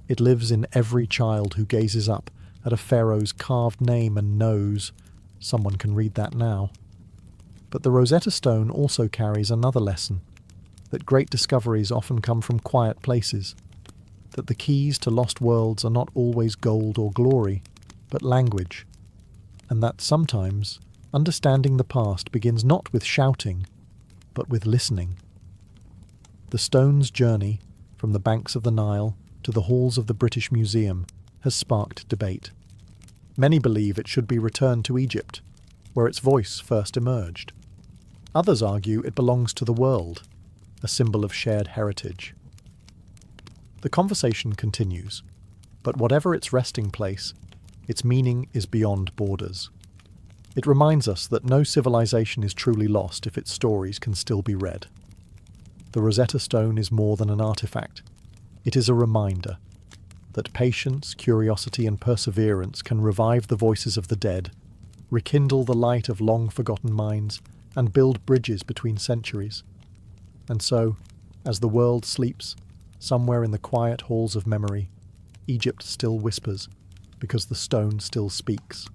It lives in every child who gazes up at a pharaoh's carved name and knows someone can read that now. But the Rosetta Stone also carries another lesson, that great discoveries often come from quiet places, that the keys to lost worlds are not always gold or glory, but language, and that sometimes understanding the past begins not with shouting, but with listening. The stone's journey, from the banks of the Nile to the halls of the British Museum, has sparked debate. Many believe it should be returned to Egypt, where its voice first emerged. Others argue it belongs to the world, a symbol of shared heritage. The conversation continues, but whatever its resting place, its meaning is beyond borders. It reminds us that no civilization is truly lost if its stories can still be read. The Rosetta Stone is more than an artifact. It is a reminder that patience, curiosity, and perseverance can revive the voices of the dead, rekindle the light of long-forgotten minds, and build bridges between centuries. And so, as the world sleeps, somewhere in the quiet halls of memory, Egypt still whispers, because the stone still speaks.